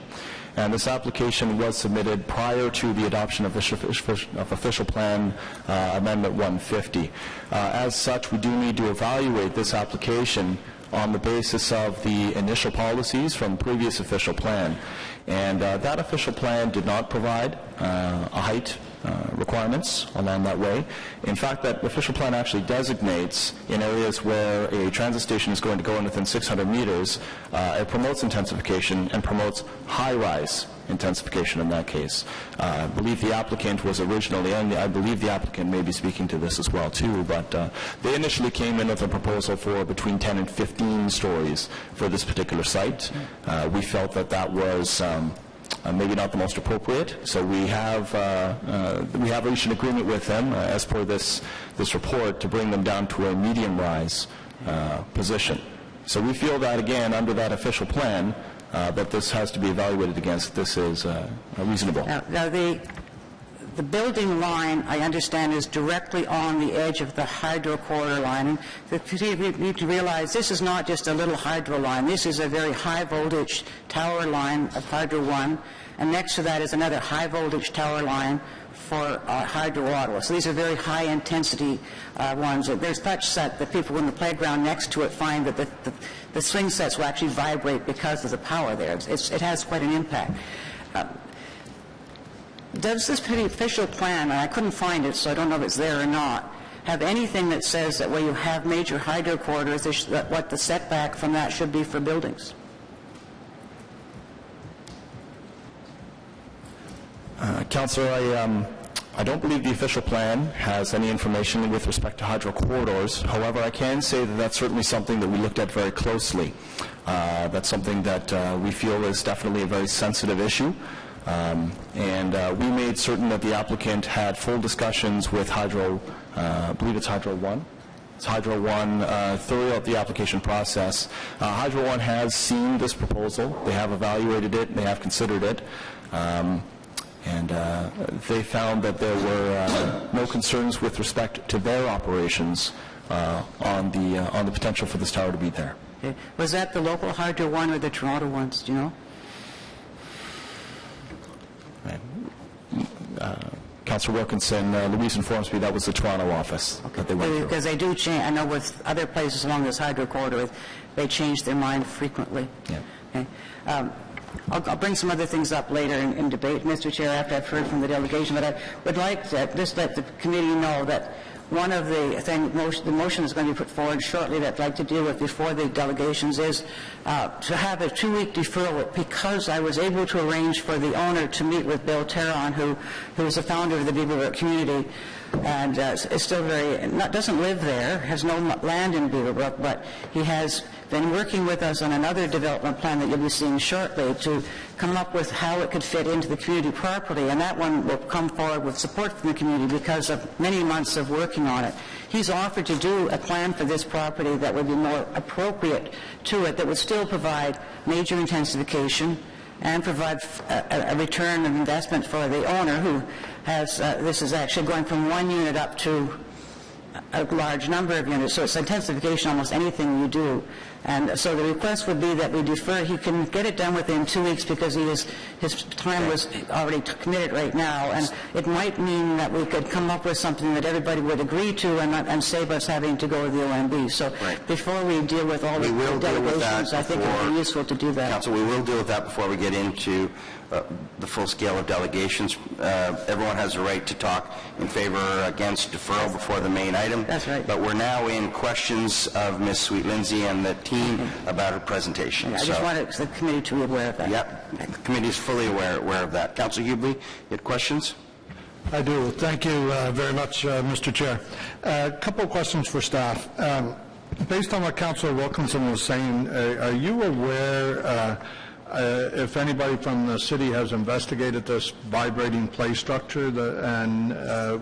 And this application was submitted prior to the adoption of Official Plan Amendment 150. As such, we do need to evaluate this application on the basis of the initial policies from the previous official plan. And that official plan did not provide a height requirements along that way. In fact, that official plan actually designates in areas where a transit station is going to go in within 600 meters, it promotes intensification and promotes high-rise intensification in that case. I believe the applicant was originally, and I believe the applicant may be speaking to this as well too, but they initially came in with a proposal for between 10 and 15 stories for this particular site. We felt that that was maybe not the most appropriate, so we have reached an agreement with them as per this report to bring them down to a medium-rise position. So we feel that, again, under that official plan, that this has to be evaluated against. This is reasonable. Now the building line, I understand, is directly on the edge of the hydro corridor line. You need to realize this is not just a little hydro line. This is a very high-voltage tower line of Hydro 1, and next to that is another high-voltage tower line for Hydro Ottawa. So these are very high-intensity ones. There's such that the people in the playground next to it find that the swing sets will actually vibrate because of the power there. It has quite an impact. Does this official plan, and I couldn't find it, so I don't know if it's there or not, have anything that says that where you have major hydro corridors, what the setback from that should be for buildings? Councillor, I don't believe the official plan has any information with respect to hydro corridors. However, I can say that that's certainly something that we looked at very closely. That's something that we feel is definitely a very sensitive issue. And we made certain that the applicant had full discussions with Hydro, I believe it's Hydro 1. It's Hydro 1 throughout the application process. Hydro 1 has seen this proposal. They have evaluated it. They have considered it. And they found that there were no concerns with respect to their operations on the potential for this tower to be there. Okay. Was that the local Hydro 1 or the Toronto ones, do you know? Councillor Wilkinson, Louise informs me that was the Toronto office that they went through. Because they do change, I know with other places along this hydro corridor, they change their mind frequently. Yeah. Okay. I'll bring some other things up later in debate, Mr. Chair, after I've heard from the delegation, but I would like to just let the committee know that one of the motion is going to be put forward shortly that I'd like to deal with before the delegations is to have a 2-week deferral because I was able to arrange for the owner to meet with Bill Terron, who is the founder of the Beaverbrook community, and is still doesn't live there, has no land in Beaverbrook, but he has been working with us on another development plan that you'll be seeing shortly to come up with how it could fit into the community properly, and that one will come forward with support from the community because of many months of working on it. He's offered to do a plan for this property that would be more appropriate to it, that would still provide major intensification and provide a return of investment for the owner who has, this is actually going from 1 unit up to a large number of units, so it's intensification almost anything you do. And so the request would be that we defer. He can get it done within 2 weeks because his time was already committed right now, and it might mean that we could come up with something that everybody would agree to and save us having to go to the OMB. So before we deal with all the delegations, I think it would be useful to do that. Council, we will deal with that before we get into the full scale of delegations. Everyone has a right to talk in favor or against deferral before the main item. That's right. But we're now in questions of Ms. Sweet-Lindsay and the team about her presentation. I just wanted the committee to be aware of that. Yep. The committee is fully aware of that. Councillor Hubley, you had questions? I do. Thank you very much, Mr. Chair. A couple of questions for staff. Based on what Councillor Wilkinson was saying, are you aware if anybody from the city has investigated this vibrating play structure and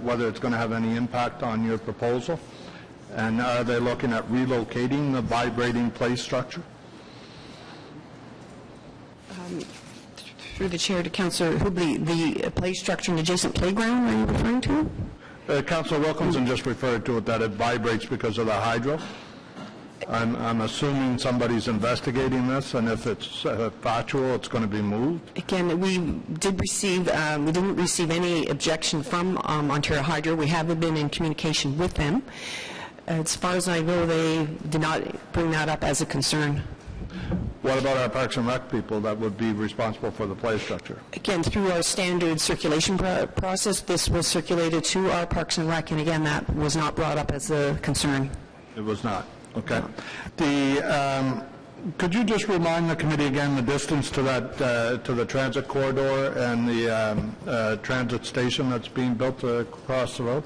whether it's going to have any impact on your proposal? And are they looking at relocating the vibrating play structure? Through the chair to Councillor Hubley, the play structure and adjacent playground, are you referring to? Councillor Wilkinson just referred to it, that it vibrates because of the hydro. I'm assuming somebody's investigating this, and if it's factual, it's going to be moved. Again, we didn't receive any objection from Ontario Hydro. We haven't been in communication with them. As far as I know, they did not bring that up as a concern. What about our Parks and Rec people that would be responsible for the play structure? Again, through our standard circulation process, this was circulated to our Parks and Rec, and again, that was not brought up as a concern. It was not. Okay. Could you just remind the committee again the distance to that to the transit corridor and the transit station that's being built across the road?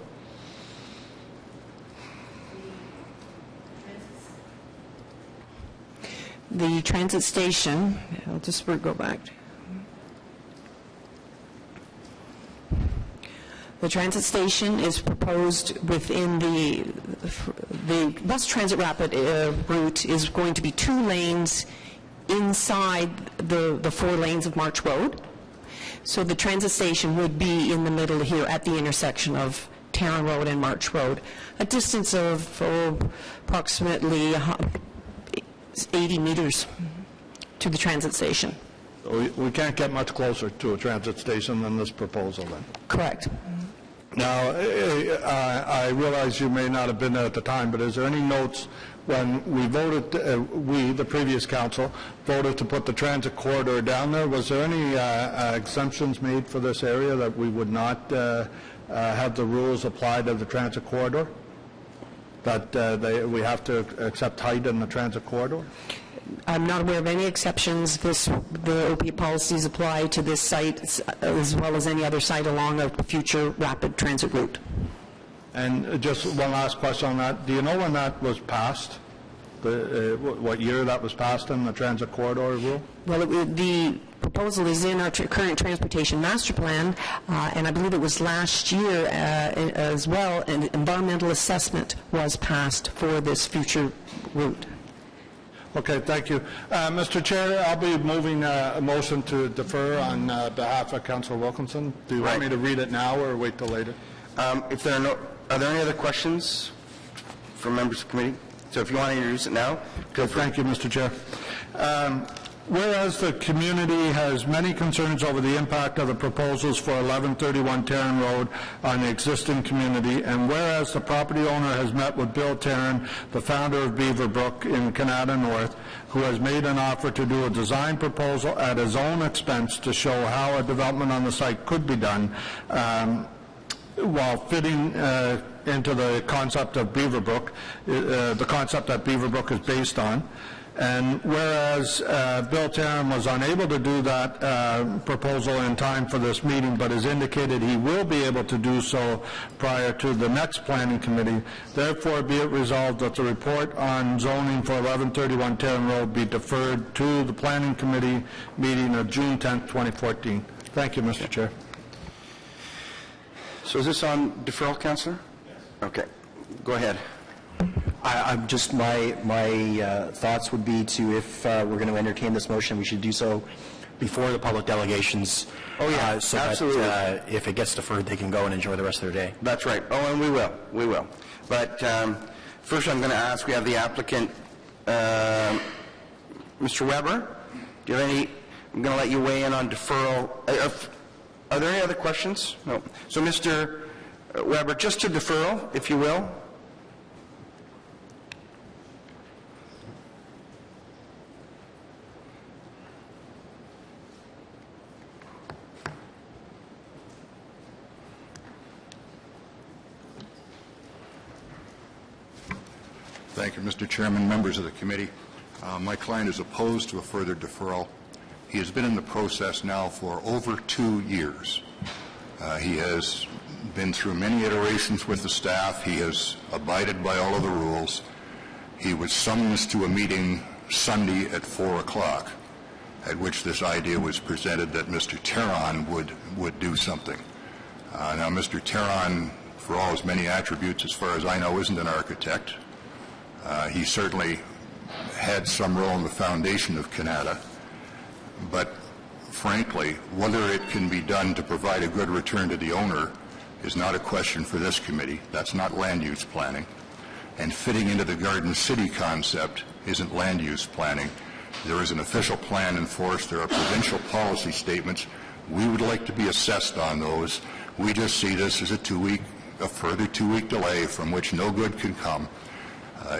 The transit station, I'll just go back. The transit station is proposed within the bus transit rapid route is going to be 2 lanes inside the 4 lanes of March Road. So the transit station would be in the middle here at the intersection of Tarrant Road and March Road, a distance of approximately 80 meters to the transit station. We can't get much closer to a transit station than this proposal, then? Correct. Now, I realize you may not have been there at the time, but is there any notes when we voted, the previous council, voted to put the transit corridor down there? Was there any exemptions made for this area that we would not have the rules applied to the transit corridor? That we have to accept height in the transit corridor? I'm not aware of any exceptions. The OP policies apply to this site as well as any other site along a future rapid transit route. And just one last question on that. Do you know when that was passed? What year that was passed in the transit corridor rule? Well, the proposal is in our current transportation master plan, and I believe it was last year as well, an environmental assessment was passed for this future route. Okay, thank you. Mr. Chair, I'll be moving a motion to defer on behalf of Councillor Wilkinson. Do you want me to read it now or wait till later? Are there any other questions from members of the committee? So if you want to introduce it now, go for it. Thank you, Mr. Chair. Whereas the community has many concerns over the impact of the proposals for 1131 Tarrant Road on the existing community, and whereas the property owner has met with Bill Tarrant, the founder of Beaverbrook in Canada North, who has made an offer to do a design proposal at his own expense to show how a development on the site could be done, while fitting into the concept of Beaverbrook, the concept that Beaverbrook is based on. And whereas Bill Tarrant was unable to do that proposal in time for this meeting, but has indicated he will be able to do so prior to the next planning committee, therefore be it resolved that the report on zoning for 1131 Tarrant Road be deferred to the planning committee meeting of June 10th, 2014. Thank you, Mr. Chair. So is this on deferral, Councillor? Yes. Okay. Go ahead. I'm just, my thoughts would be to, if we're going to entertain this motion, we should do so before the public delegations. Oh, yeah, so absolutely. that if it gets deferred, they can go and enjoy the rest of their day. That's right. Oh, and we will. But first I'm going to ask, we have the applicant, Mr. Weber. Do you have any, I'm going to let you weigh in on deferral. Are there any other questions? No. So Mr. Weber, just to deferral, if you will. Thank you, Mr. Chairman, members of the committee. My client is opposed to a further deferral. He has been in the process now for over 2 years. He has been through many iterations with the staff. He has abided by all of the rules. He was summoned to a meeting Sunday at 4 o'clock, at which this idea was presented that Mr. Tarrant would do something. Now, Mr. Tarrant, for all his many attributes, as far as I know, isn't an architect. He certainly had some role in the foundation of Canada, but frankly, whether it can be done to provide a good return to the owner is not a question for this committee. That's not land use planning. And fitting into the Garden City concept isn't land use planning. There is an official plan in force. There are provincial policy statements. We would like to be assessed on those. We just see this as a further two-week delay from which no good can come.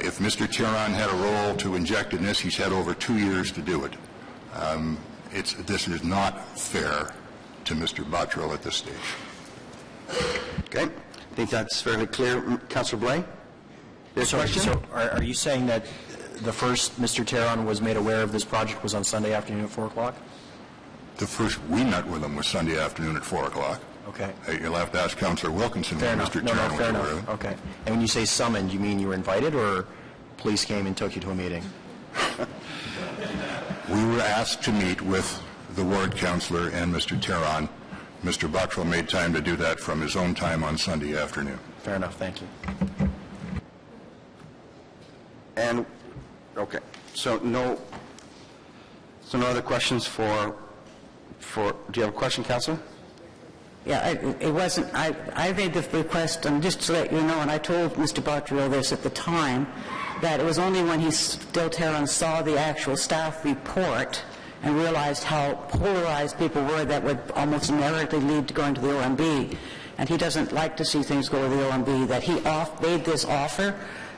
If Mr. Tiron had a role to inject in this, he's had over 2 years to do it. This is not fair to Mr. Bottrill at this stage. Okay, I think that's fairly clear. Councillor Blais? Your question? So are you saying that the first Mr. Tiron was made aware of this project was on Sunday afternoon at 4 o'clock? The first we met with him was Sunday afternoon at 4 o'clock. Okay. You'll have to ask Councillor Wilkinson Fair when enough. Mr. No, Tiron was fair aware enough. of it. Okay. And when you say summoned, you mean you were invited, or police came and took you to a meeting? We were asked to meet with the ward councillor and Mr. Tiron. Mr. Bottrill made time to do that from his own time on Sunday afternoon. Fair enough. Thank you. And, okay, so no other questions for, do you have a question, Councillor? Yeah, it wasn't, I made the request, and just to let you know, and I told Mr. Bottrill this at the time, that it was only when Bill Tiron saw the actual staff report and realized how polarized people were that would almost inevitably lead to going to the OMB, and he doesn't like to see things go to the OMB, that he made this offer.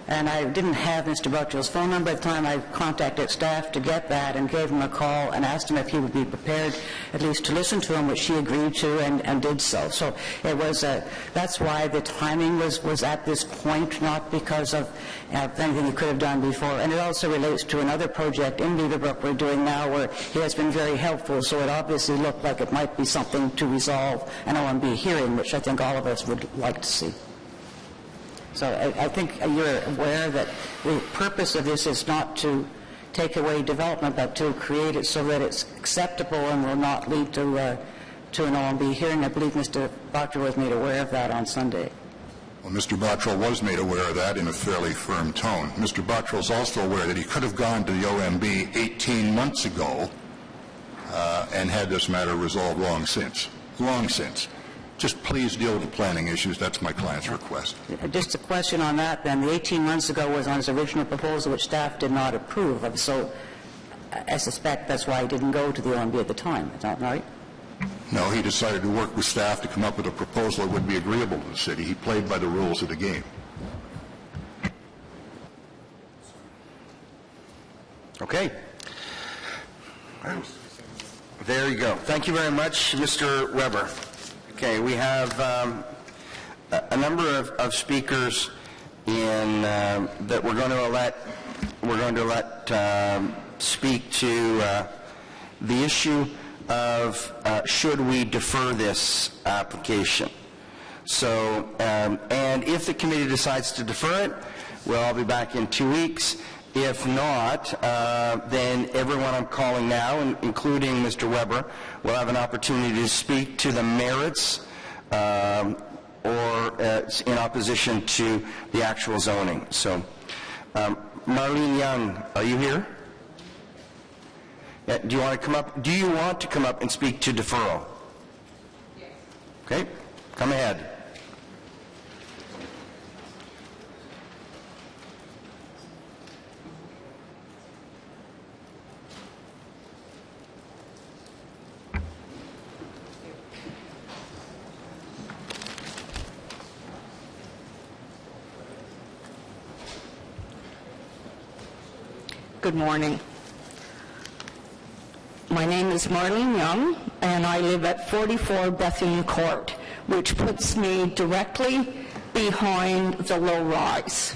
And I didn't have Mr. Bottrill's phone number at the time. I contacted staff to get that and gave him a call and asked him if he would be prepared at least to listen to him, which he agreed to and did so. So it was that's why the timing was at this point, not because of anything he could have done before. And it also relates to another project in Beaverbrook we're doing now where he has been very helpful, so it obviously looked like it might be something to resolve an OMB hearing, which I think all of us would like to see. So I think you're aware that the purpose of this is not to take away development, but to create it so that it's acceptable and will not lead to an OMB hearing. I believe Mr. Bottrill was made aware of that on Sunday. Well, Mr. Bottrill was made aware of that in a fairly firm tone. Mr. Bottrill is also aware that he could have gone to the OMB 18 months ago and had this matter resolved long since. Long since. Just please deal with the planning issues. That's my client's request. Just a question on that, then. The 18 months ago was on his original proposal, which staff did not approve of. So I suspect that's why he didn't go to the OMB at the time. Is that right? No, he decided to work with staff to come up with a proposal that would be agreeable to the city. He played by the rules of the game. Okay. There you go. Thank you very much, Mr. Weber. Okay, we have a number of speakers in that we're going to let speak to the issue of should we defer this application. So, and if the committee decides to defer it, we'll all be back in 2 weeks. If not, then everyone I'm calling now, including Mr. Weber, will have an opportunity to speak to the merits or in opposition to the actual zoning. So, Marlene Young, are you here? Yeah, do you want to come up? Do you want to come up and speak to deferral? Yes. Okay, come ahead. Good morning. My name is Marlene Young, and I live at 44 Bethune Court, which puts me directly behind the low-rise.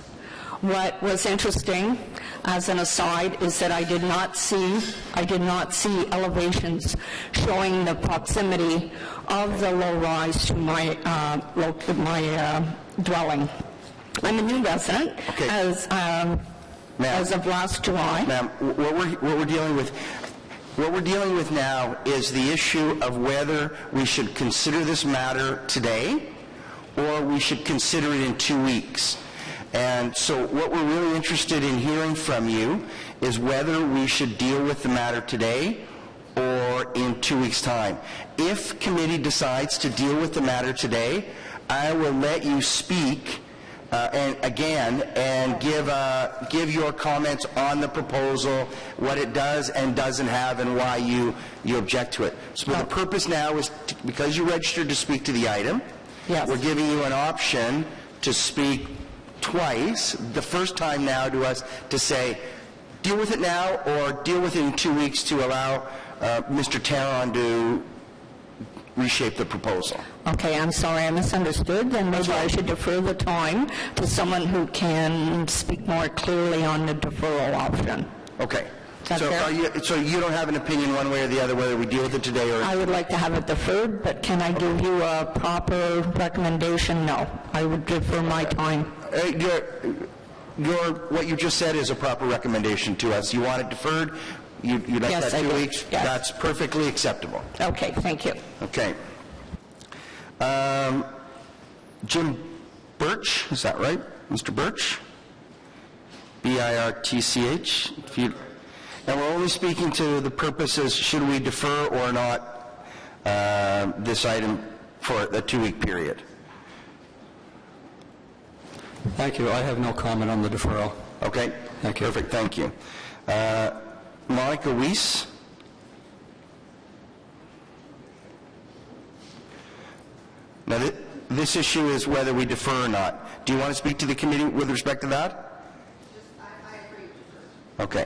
What was interesting, as an aside, is that I did not see elevations showing the proximity of the low-rise to my dwelling. I'm a new resident, Okay. As of last July. Ma'am, what we're dealing with now is the issue of whether we should consider this matter today or we should consider it in 2 weeks. And so what we're really interested in hearing from you is whether we should deal with the matter today or in 2 weeks' time. If committee decides to deal with the matter today, I will let you speak and give your comments on the proposal, what it does and doesn't have, and why you object to it. So the purpose now is, because you registered to speak to the item, yes, we're giving you an option to speak twice, the first time now to us to say, deal with it now or deal with it in 2 weeks to allow Mr. Taron to reshape the proposal. Okay, I'm sorry, I misunderstood, then maybe I should defer the time to someone who can speak more clearly on the deferral option. Okay. that fair? So you don't have an opinion one way or the other whether we deal with it today or... I would like to have it deferred, but can I give you a proper recommendation? No. I would defer my time. What you just said is a proper recommendation to us. You want it deferred? You'd like Yes, that I 2 do. weeks? Yes. That's perfectly acceptable. Okay, thank you. Okay. Jim Birch, is that right? Mr. Birch? B-I-R-T-C-H. And we're only speaking to the purposes, should we defer or not this item for the 2-week period? Thank you. I have no comment on the deferral. Okay. Thank you. Perfect, thank you. Monica Weiss? Now, this issue is whether we defer or not. Do you want to speak to the committee with respect to that? I agree. Okay,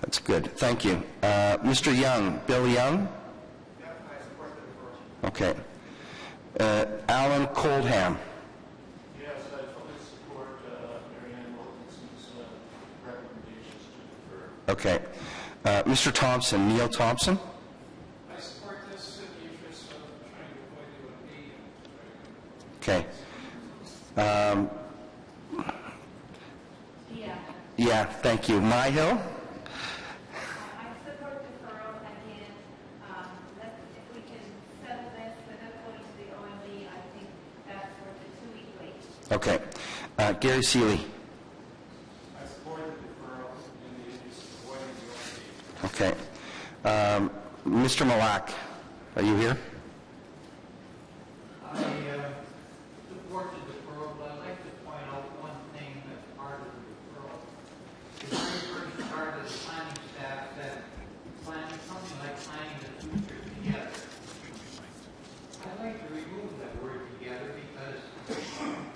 that's good. Thank you. Mr. Young, Bill Young? Yeah, I support the deferral. Okay. Alan Coldham? Yes, I fully support Mary Ann Wilkinson's recommendations to defer. Okay. Mr. Thompson, Neil Thompson? I support this in the interest of trying to avoid Okay. Yeah, thank you. Myhill? I support deferral again. If we can settle this without going to the OMB, I think that's worth a 2-week wait. Okay. Gary Seeley? I support the deferral in the interest of avoiding the OMB. Okay. Mr. Malak, are you here? I support the deferral, but I'd like to point out one thing that's part of the deferral. The very first part of the planning staff said planning something like planning the future together. I'd like to remove that word together because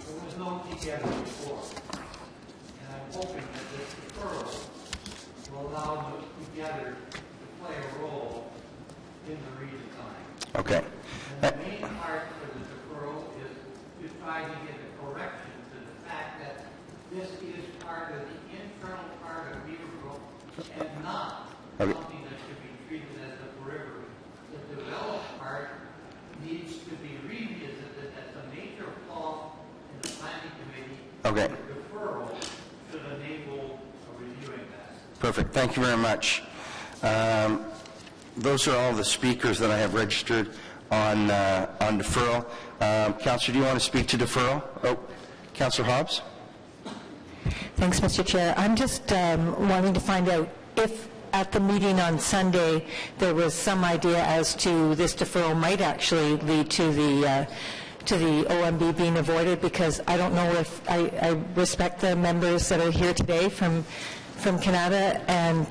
there was no together before. And I'm hoping that this deferral will allow the together to play a role in the redesign. Okay. And the main part for the deferral is to try to get a correction to the fact that this is part of the internal part of Beaverbrook and not Okay. something that should be treated as a periphery. The developed part needs to be revisited as a major flaw in the planning committee. Okay. The deferral should enable reviewing that. Perfect. Thank you very much. Those are all the speakers that I have registered on deferral. Councillor, do you want to speak to deferral? Oh, Councillor Hobbs? Thanks, Mr. Chair. I'm just wanting to find out if at the meeting on Sunday there was some idea as to this deferral might actually lead to the OMB being avoided, because I don't know if I respect the members that are here today from Canada, and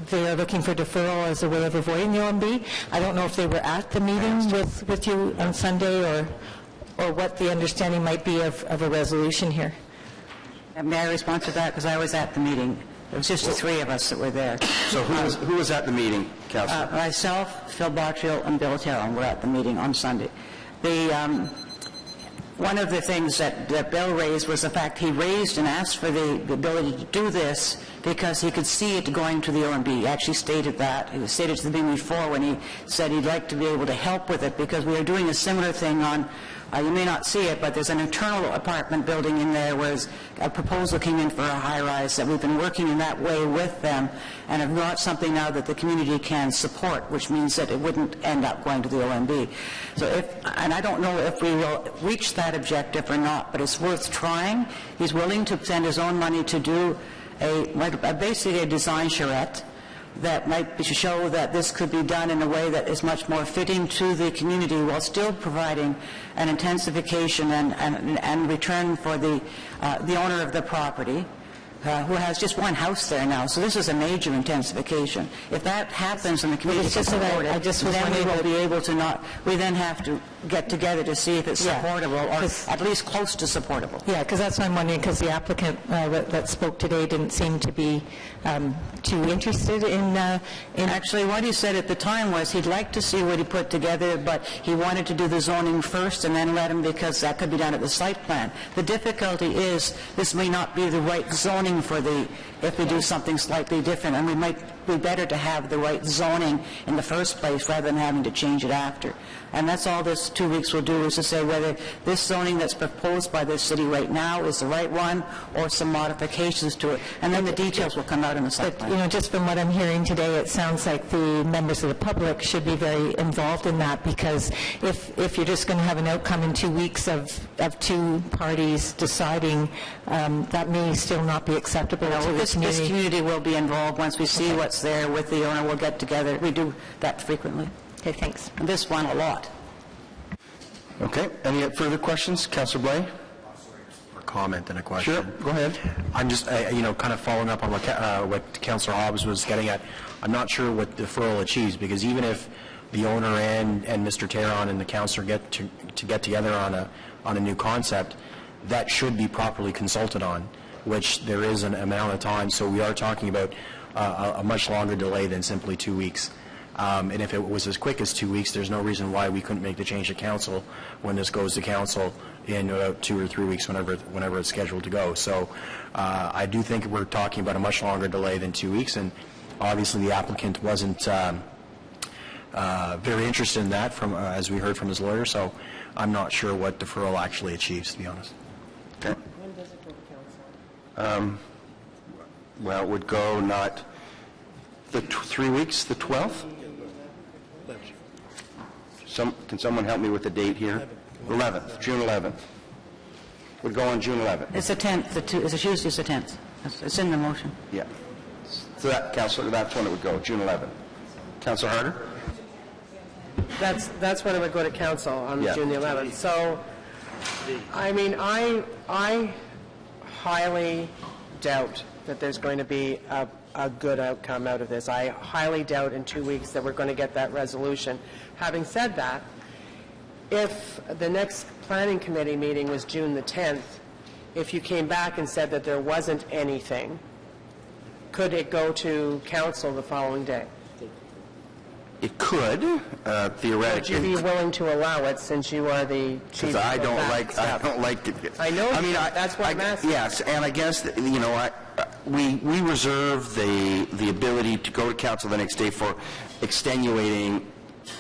they are looking for deferral as a way of avoiding the OMB. I don't know if they were at the meeting with you on Sunday, or what the understanding might be of a resolution here. May I respond to that? Because I was at the meeting. It was just the three of us that were there. So who was at the meeting, Councillor? Myself, Phil Bottrill, and Bill Taron were at the meeting on Sunday. One of the things that Bill raised was the fact he raised and asked for the ability to do this because he could see it going to the OMB. He actually stated that. He stated to the meeting before when he said he'd like to be able to help with it, because we are doing a similar thing on, you may not see it, but there's an internal apartment building in there where a proposal came in for a high-rise that we've been working in that way with them and have brought something now that the community can support, which means that it wouldn't end up going to the OMB. So and I don't know if we will reach that objective or not, but it's worth trying. He's willing to spend his own money to do basically a design charrette that might show that this could be done in a way that is much more fitting to the community while still providing an intensification and return for the owner of the property, who has just one house there now. So this is a major intensification. If that happens and the community can support it, then we will be able to not. We then have to get together to see if it's Yeah. supportable, or 'Cause- at least close to supportable. Yeah, because that's what I'm wondering, because the applicant that spoke today didn't seem to be too interested in... Actually, what he said at the time was he'd like to see what he put together, but he wanted to do the zoning first and then let him, because that could be done at the site plan. The difficulty is this may not be the right zoning for if we do something slightly different, and we might be better to have the right zoning in the first place rather than having to change it after. And that's all this 2 weeks will do, is to say whether this zoning that's proposed by this city right now is the right one, or some modifications to it. And then the details will come out in the site But, plan. just from what I'm hearing today, it sounds like the members of the public should be very involved in that, because if you're just going to have an outcome in 2 weeks of two parties deciding, that may still not be acceptable to the This community. community will be involved. Once we see what's there with the owner, we'll get together. We do that frequently. Okay, thanks. And this one a lot. Okay, any further questions? Councillor Blais? A comment and a question. Sure, go ahead. I'm just, kind of following up on what Councillor Hobbs was getting at. I'm not sure what deferral achieves, because even if the owner and Mr. Terron and the councillor get together on a new concept, that should be properly consulted on, which there is an amount of time. So we are talking about a much longer delay than simply 2 weeks. And if it was as quick as 2 weeks, there's no reason why we couldn't make the change to council when this goes to council in 2 or 3 weeks, whenever it's scheduled to go. So I do think we're talking about a much longer delay than 2 weeks, and obviously the applicant wasn't very interested in that, as we heard from his lawyer, so I'm not sure what deferral actually achieves, to be honest. Okay. When does it go to council? Well, it would go not the 3 weeks, the 12th? Can someone help me with the date here? 11th, June 11th. Would go on June 11th. It's the 10th. It's a Tuesday, it's the 10th. It's in the motion. Yeah. So that's when it would go, June 11th. Councillor Harder? That's when it would go to council on Yeah. June the 11th. So, I mean, I highly doubt that there's going to be a good outcome out of this. I highly doubt in 2 weeks that we're going to get that resolution. Having said that, if the next planning committee meeting was June the 10th, if you came back and said that there wasn't anything, could it go to council the following day? It could, theoretically. Would you be willing to allow it, since you are the chief? Because I don't of like it. I know, that's what I'm asking. Yes, and I guess, we reserve the ability to go to council the next day for extenuating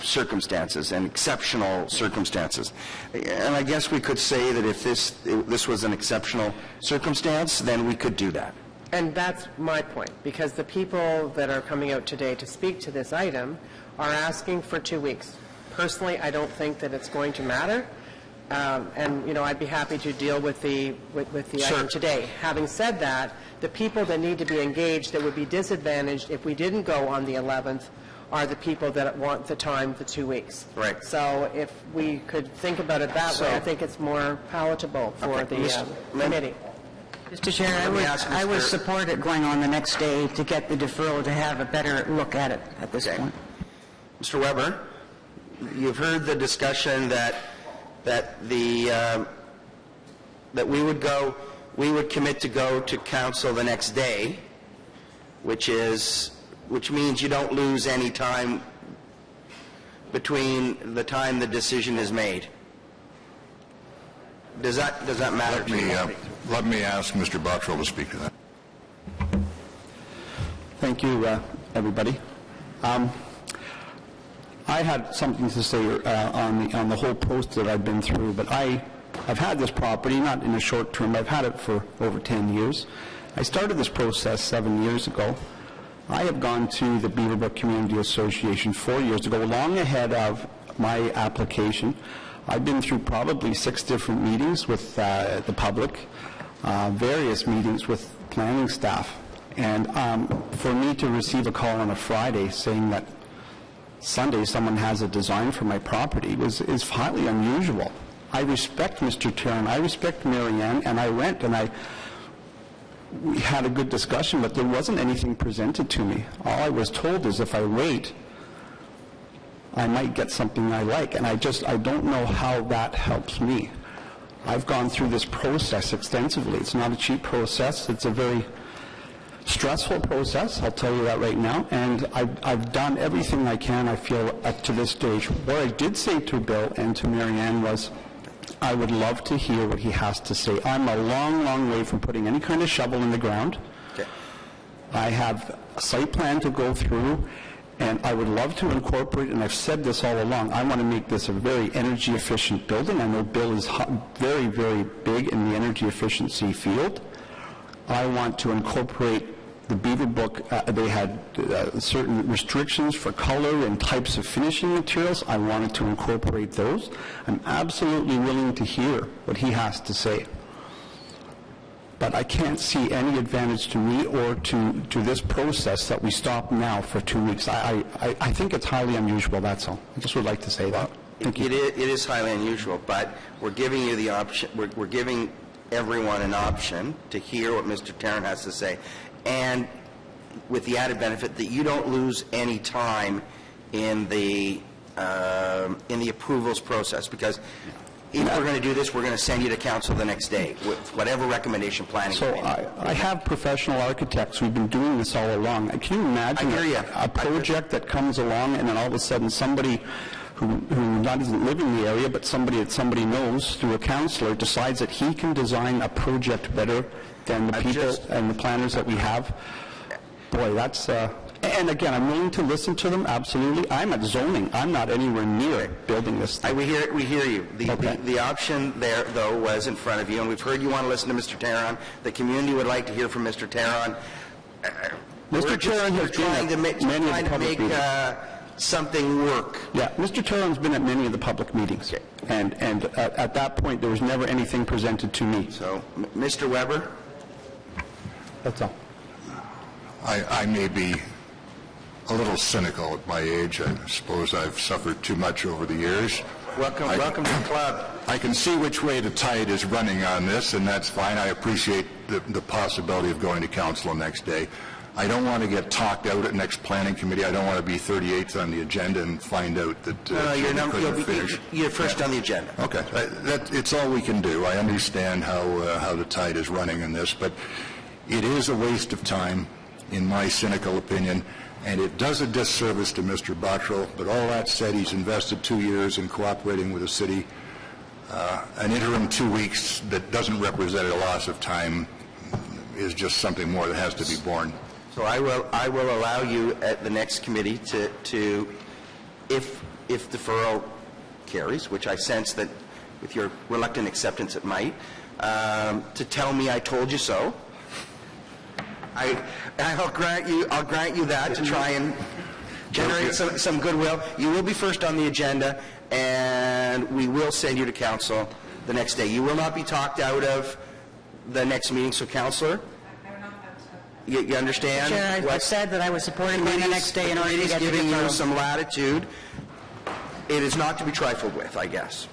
circumstances and exceptional circumstances. And I guess we could say that if this was an exceptional circumstance, then we could do that. And that's my point, because the people that are coming out today to speak to this item are asking for 2 weeks. Personally, I don't think that it's going to matter, and, I'd be happy to deal with the item today. Having said that, the people that need to be engaged that would be disadvantaged if we didn't go on the 11th are the people that want the time for 2 weeks. Right. So if we could think about it that way, I think it's more palatable for the committee. Mr. Chair, I would support it going on the next day to get the deferral, to have a better look at it at this point. Mr. Weber, you've heard the discussion that we would commit to go to council the next day, which means you don't lose any time between the time the decision is made. Does that matter to you? Let me ask Mr. Bottrell to speak to that. Thank you, everybody. I had something to say on the whole process that I've been through, but I've had this property, not in a short term, I've had it for over 10 years. I started this process 7 years ago. I have gone to the Beaverbrook Community Association 4 years ago, long ahead of my application. I've been through probably 6 different meetings with the public, various meetings with planning staff. And for me to receive a call on a Friday saying that Sunday someone has a design for my property is highly unusual. I respect Mr. Terron, I respect Mary Ann, and I went and we had a good discussion, but there wasn't anything presented to me. All I was told is if I wait, I might get something I like, and I don't know how that helps me. I've gone through this process extensively. It's not a cheap process. It's a very stressful process, I'll tell you that right now, and I've done everything I can, I feel, up to this stage. What I did say to Bill and to Marianne was, I would love to hear what he has to say. I'm a long, long way from putting any kind of shovel in the ground. Okay. I have a site plan to go through, and I would love to incorporate, and I've said this all along, I want to make this a very energy-efficient building. I know Bill is very, very big in the energy efficiency field. I want to incorporate the Beaver Book. They had certain restrictions for color and types of finishing materials. I wanted to incorporate those. I'm absolutely willing to hear what he has to say. But I can't see any advantage to me or to this process that we stop now for 2 weeks. I think it's highly unusual, that's all. I just would like to say that. Thank you. It is highly unusual, but we're giving you the option, we're giving everyone an option to hear what Mr. Tarrant has to say, and with the added benefit that you don't lose any time in the approvals process, because if we're going to do this, we're going to send you to council the next day with whatever recommendation planning. So I have professional architects who've been doing this all along. Can you imagine a project that comes along and then all of a sudden somebody who not doesn't live in the area, but somebody that somebody knows through a councillor decides that he can design a project better than the people and the planners that we have? Boy, that's... and again, I'm willing to listen to them, absolutely. I'm at zoning. I'm not anywhere near building this thing. We hear you. The option there, though, was in front of you, and we've heard you want to listen to Mr. Tarrant. The community would like to hear from Mr. Tarrant. Mr. Tarrant has trying to make something work. Yeah, Mr. Tarrant's been at many of the public meetings, and at that point, there was never anything presented to me. So, Mr. Weber? That's all. I may be a little cynical at my age. I suppose I've suffered too much over the years. Welcome to the club. I can see which way the tide is running on this, and that's fine. I appreciate the possibility of going to council the next day. I don't want to get talked out at next planning committee. I don't want to be 38th on the agenda and find out that you're first on the agenda. Okay. It's all we can do. I understand how the tide is running in this, but it is a waste of time, in my cynical opinion, and it does a disservice to Mr. Bottrell. But all that said, he's invested 2 years in cooperating with the city. An interim 2 weeks that doesn't represent a loss of time is just something more that has to be borne. So I will allow you at the next committee to if deferral carries, which I sense that with your reluctant acceptance it might, to tell me I told you so. I'll grant you that to try and generate some goodwill. You will be first on the agenda, and we will send you to council the next day. You will not be talked out of the next meeting. So, councillor, you understand? Chair, I said that I was supporting going the next day in order to get giving you some latitude. It is not to be trifled with, I guess.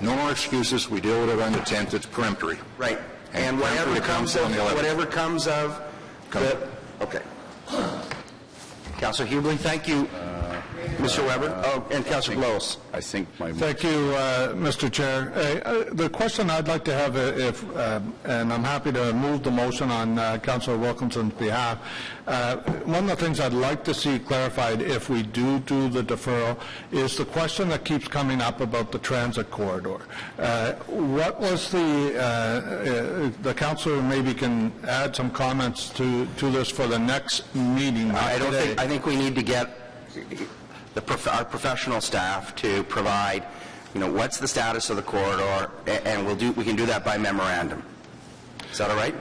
No more excuses. We deal with it on the 10th. It's peremptory. Right. And whatever comes of okay. Councillor Hubley, thank you. Mr. Weber? And Councillor Blows. I think Thank you, Mr. Chair. The question I'd like to have, and I'm happy to move the motion on Councillor Wilkinson's behalf, one of the things I'd like to see clarified if we do the deferral is the question that keeps coming up about the transit corridor. What was the councillor maybe can add some comments to this for the next meeting? I think we need to get our professional staff to provide, what's the status of the corridor, and we can do that by memorandum. Is that all right?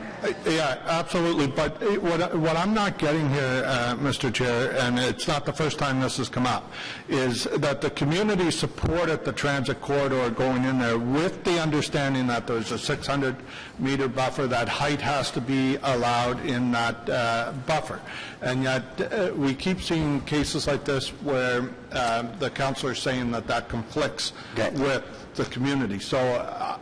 Yeah, absolutely. But what I'm not getting here, Mr. Chair, and it's not the first time this has come up, is that the community supported the transit corridor going in there with the understanding that there's a 600-meter buffer, that height has to be allowed in that buffer. And yet we keep seeing cases like this where the councillor is saying that conflicts with the community. So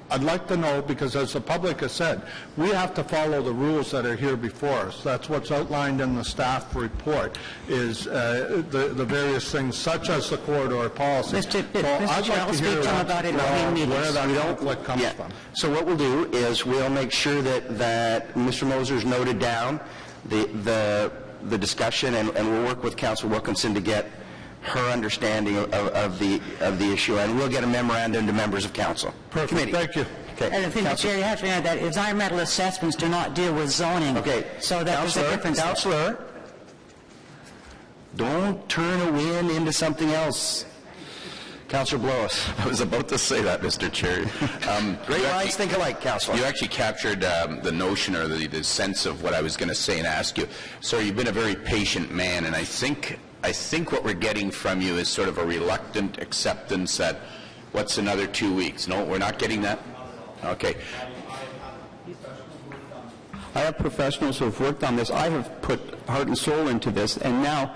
I'd like to know, because as the public has said, we have to follow the rules that are here before us. That's what's outlined in the staff report, is the various things, such as the corridor policy. Mr. Chair, I'll speak to him about it between meetings. Where that conflict comes from. So what we'll do is we'll make sure that Mr. Moser's noted down the discussion, and we'll work with Councillor Wilkinson to get her understanding of the issue, and we'll get a memorandum to members of council. Perfect. Committee. Thank you. Okay. And I think, Chair, you have to add that environmental assessments do not deal with zoning. Okay. So that there's a difference. Councillor, don't turn a win into something else. Councillor Blois. I was about to say that, Mr. Chair. Great minds think alike, Councillor. You actually captured the notion or the sense of what I was going to say and ask you. Sir, you've been a very patient man, and I think what we're getting from you is sort of a reluctant acceptance that, what's another 2 weeks? No, we're not getting that? Okay. I have professionals who have worked on this. I have put heart and soul into this, and now,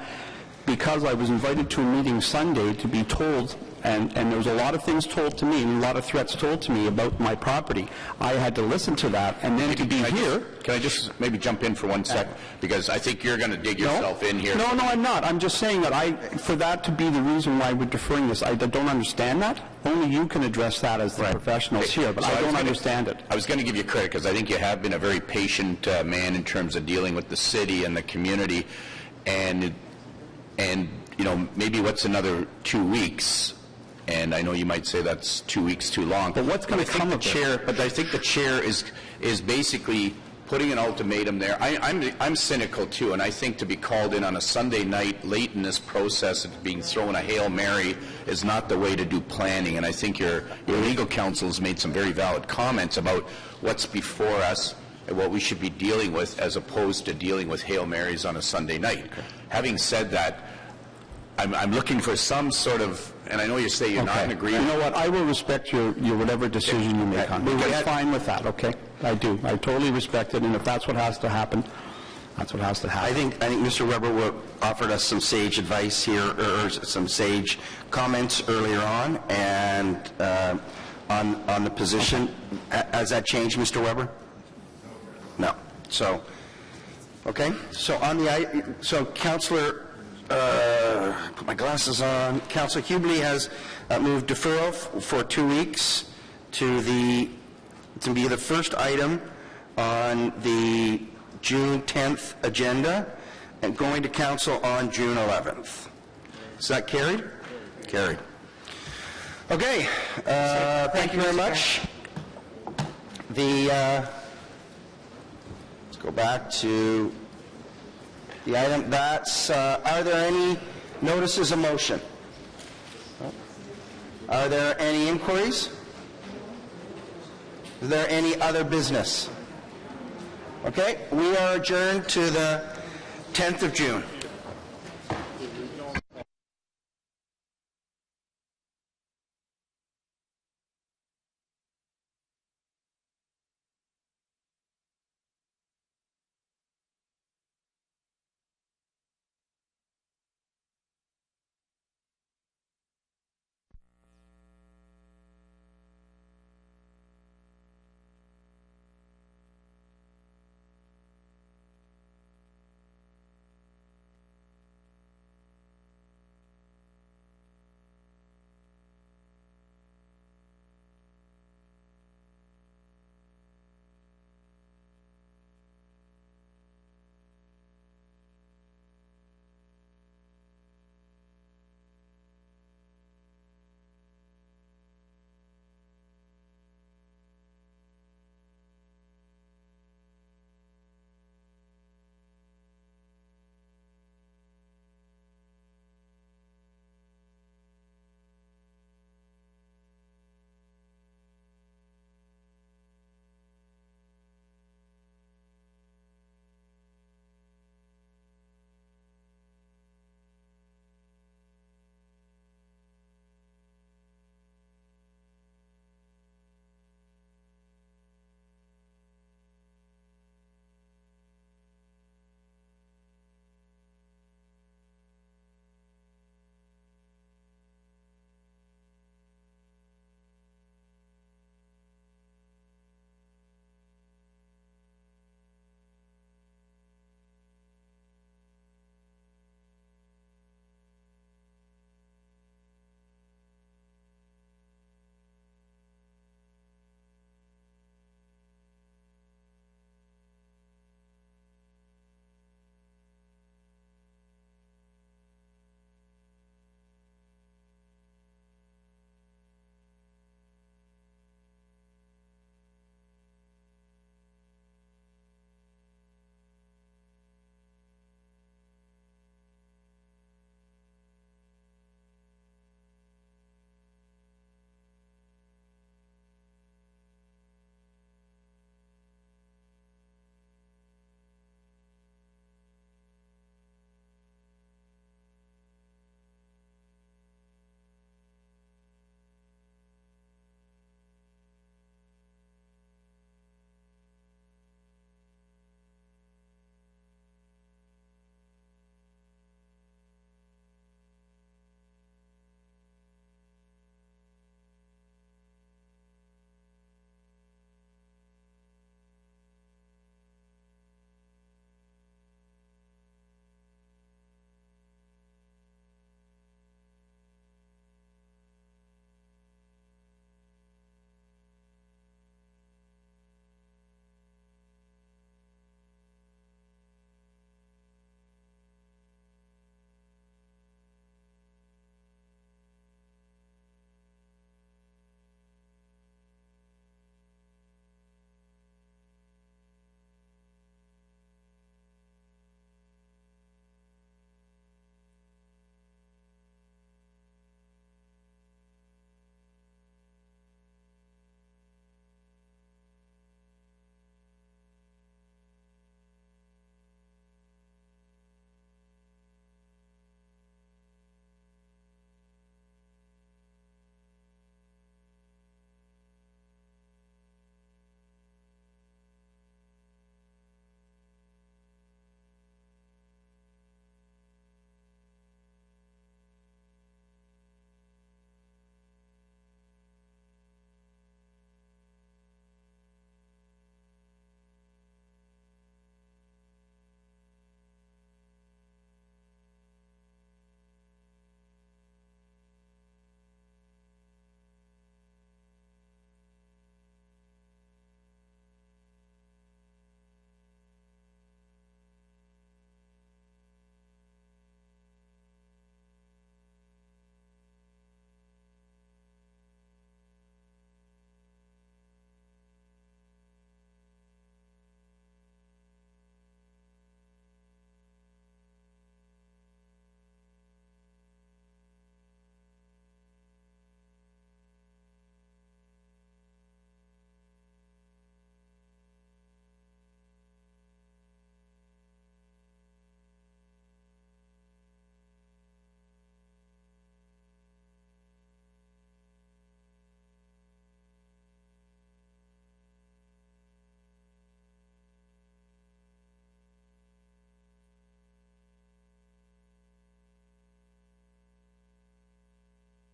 because I was invited to a meeting Sunday to be told, and there was a lot of things told to me, and a lot of threats told to me about my property, I had to listen to that, and then to be here... Can I just maybe jump in for 1 sec? Because I think you're going to dig yourself in here. No, I'm not. I'm just saying that for that to be the reason why we're deferring this, I don't understand that. Only you can address that as the professionals here, but So I don't understand it. I was going to give you credit because I think you have been a very patient man in terms of dealing with the city and the community, and you know, maybe what's another 2 weeks? And I know you might say that's 2 weeks too long. But what's going to come of it? But I think the chair is basically putting an ultimatum there. I'm cynical too, and I think to be called in on a Sunday night late in this process of being thrown a Hail Mary is not the way to do planning. And I think your legal counsel has made some very valid comments about what's before us and what we should be dealing with, as opposed to dealing with Hail Marys on a Sunday night. Having said that, I'm looking for some sort of, and I know you say you're not in agreement. You know what? I will respect your whatever decision you make on it. I'm fine with that, okay? I do. I totally respect it, and if that's what has to happen, that's what has to happen. I think Mr. Weber offered us some sage advice here, or some sage comments earlier on, and on the position. Has that changed, Mr. Weber? No. So, okay. So Councillor, put my glasses on. Councillor Hubley has moved deferral for 2 weeks to be the first item on the June 10th agenda, and going to council on June 11th. Is that carried? Carried. Okay. Thank you very much. Let's go back to the item. Are there any notices of motion? Are there any inquiries? Is there any other business? Okay, we are adjourned to the 10th of June.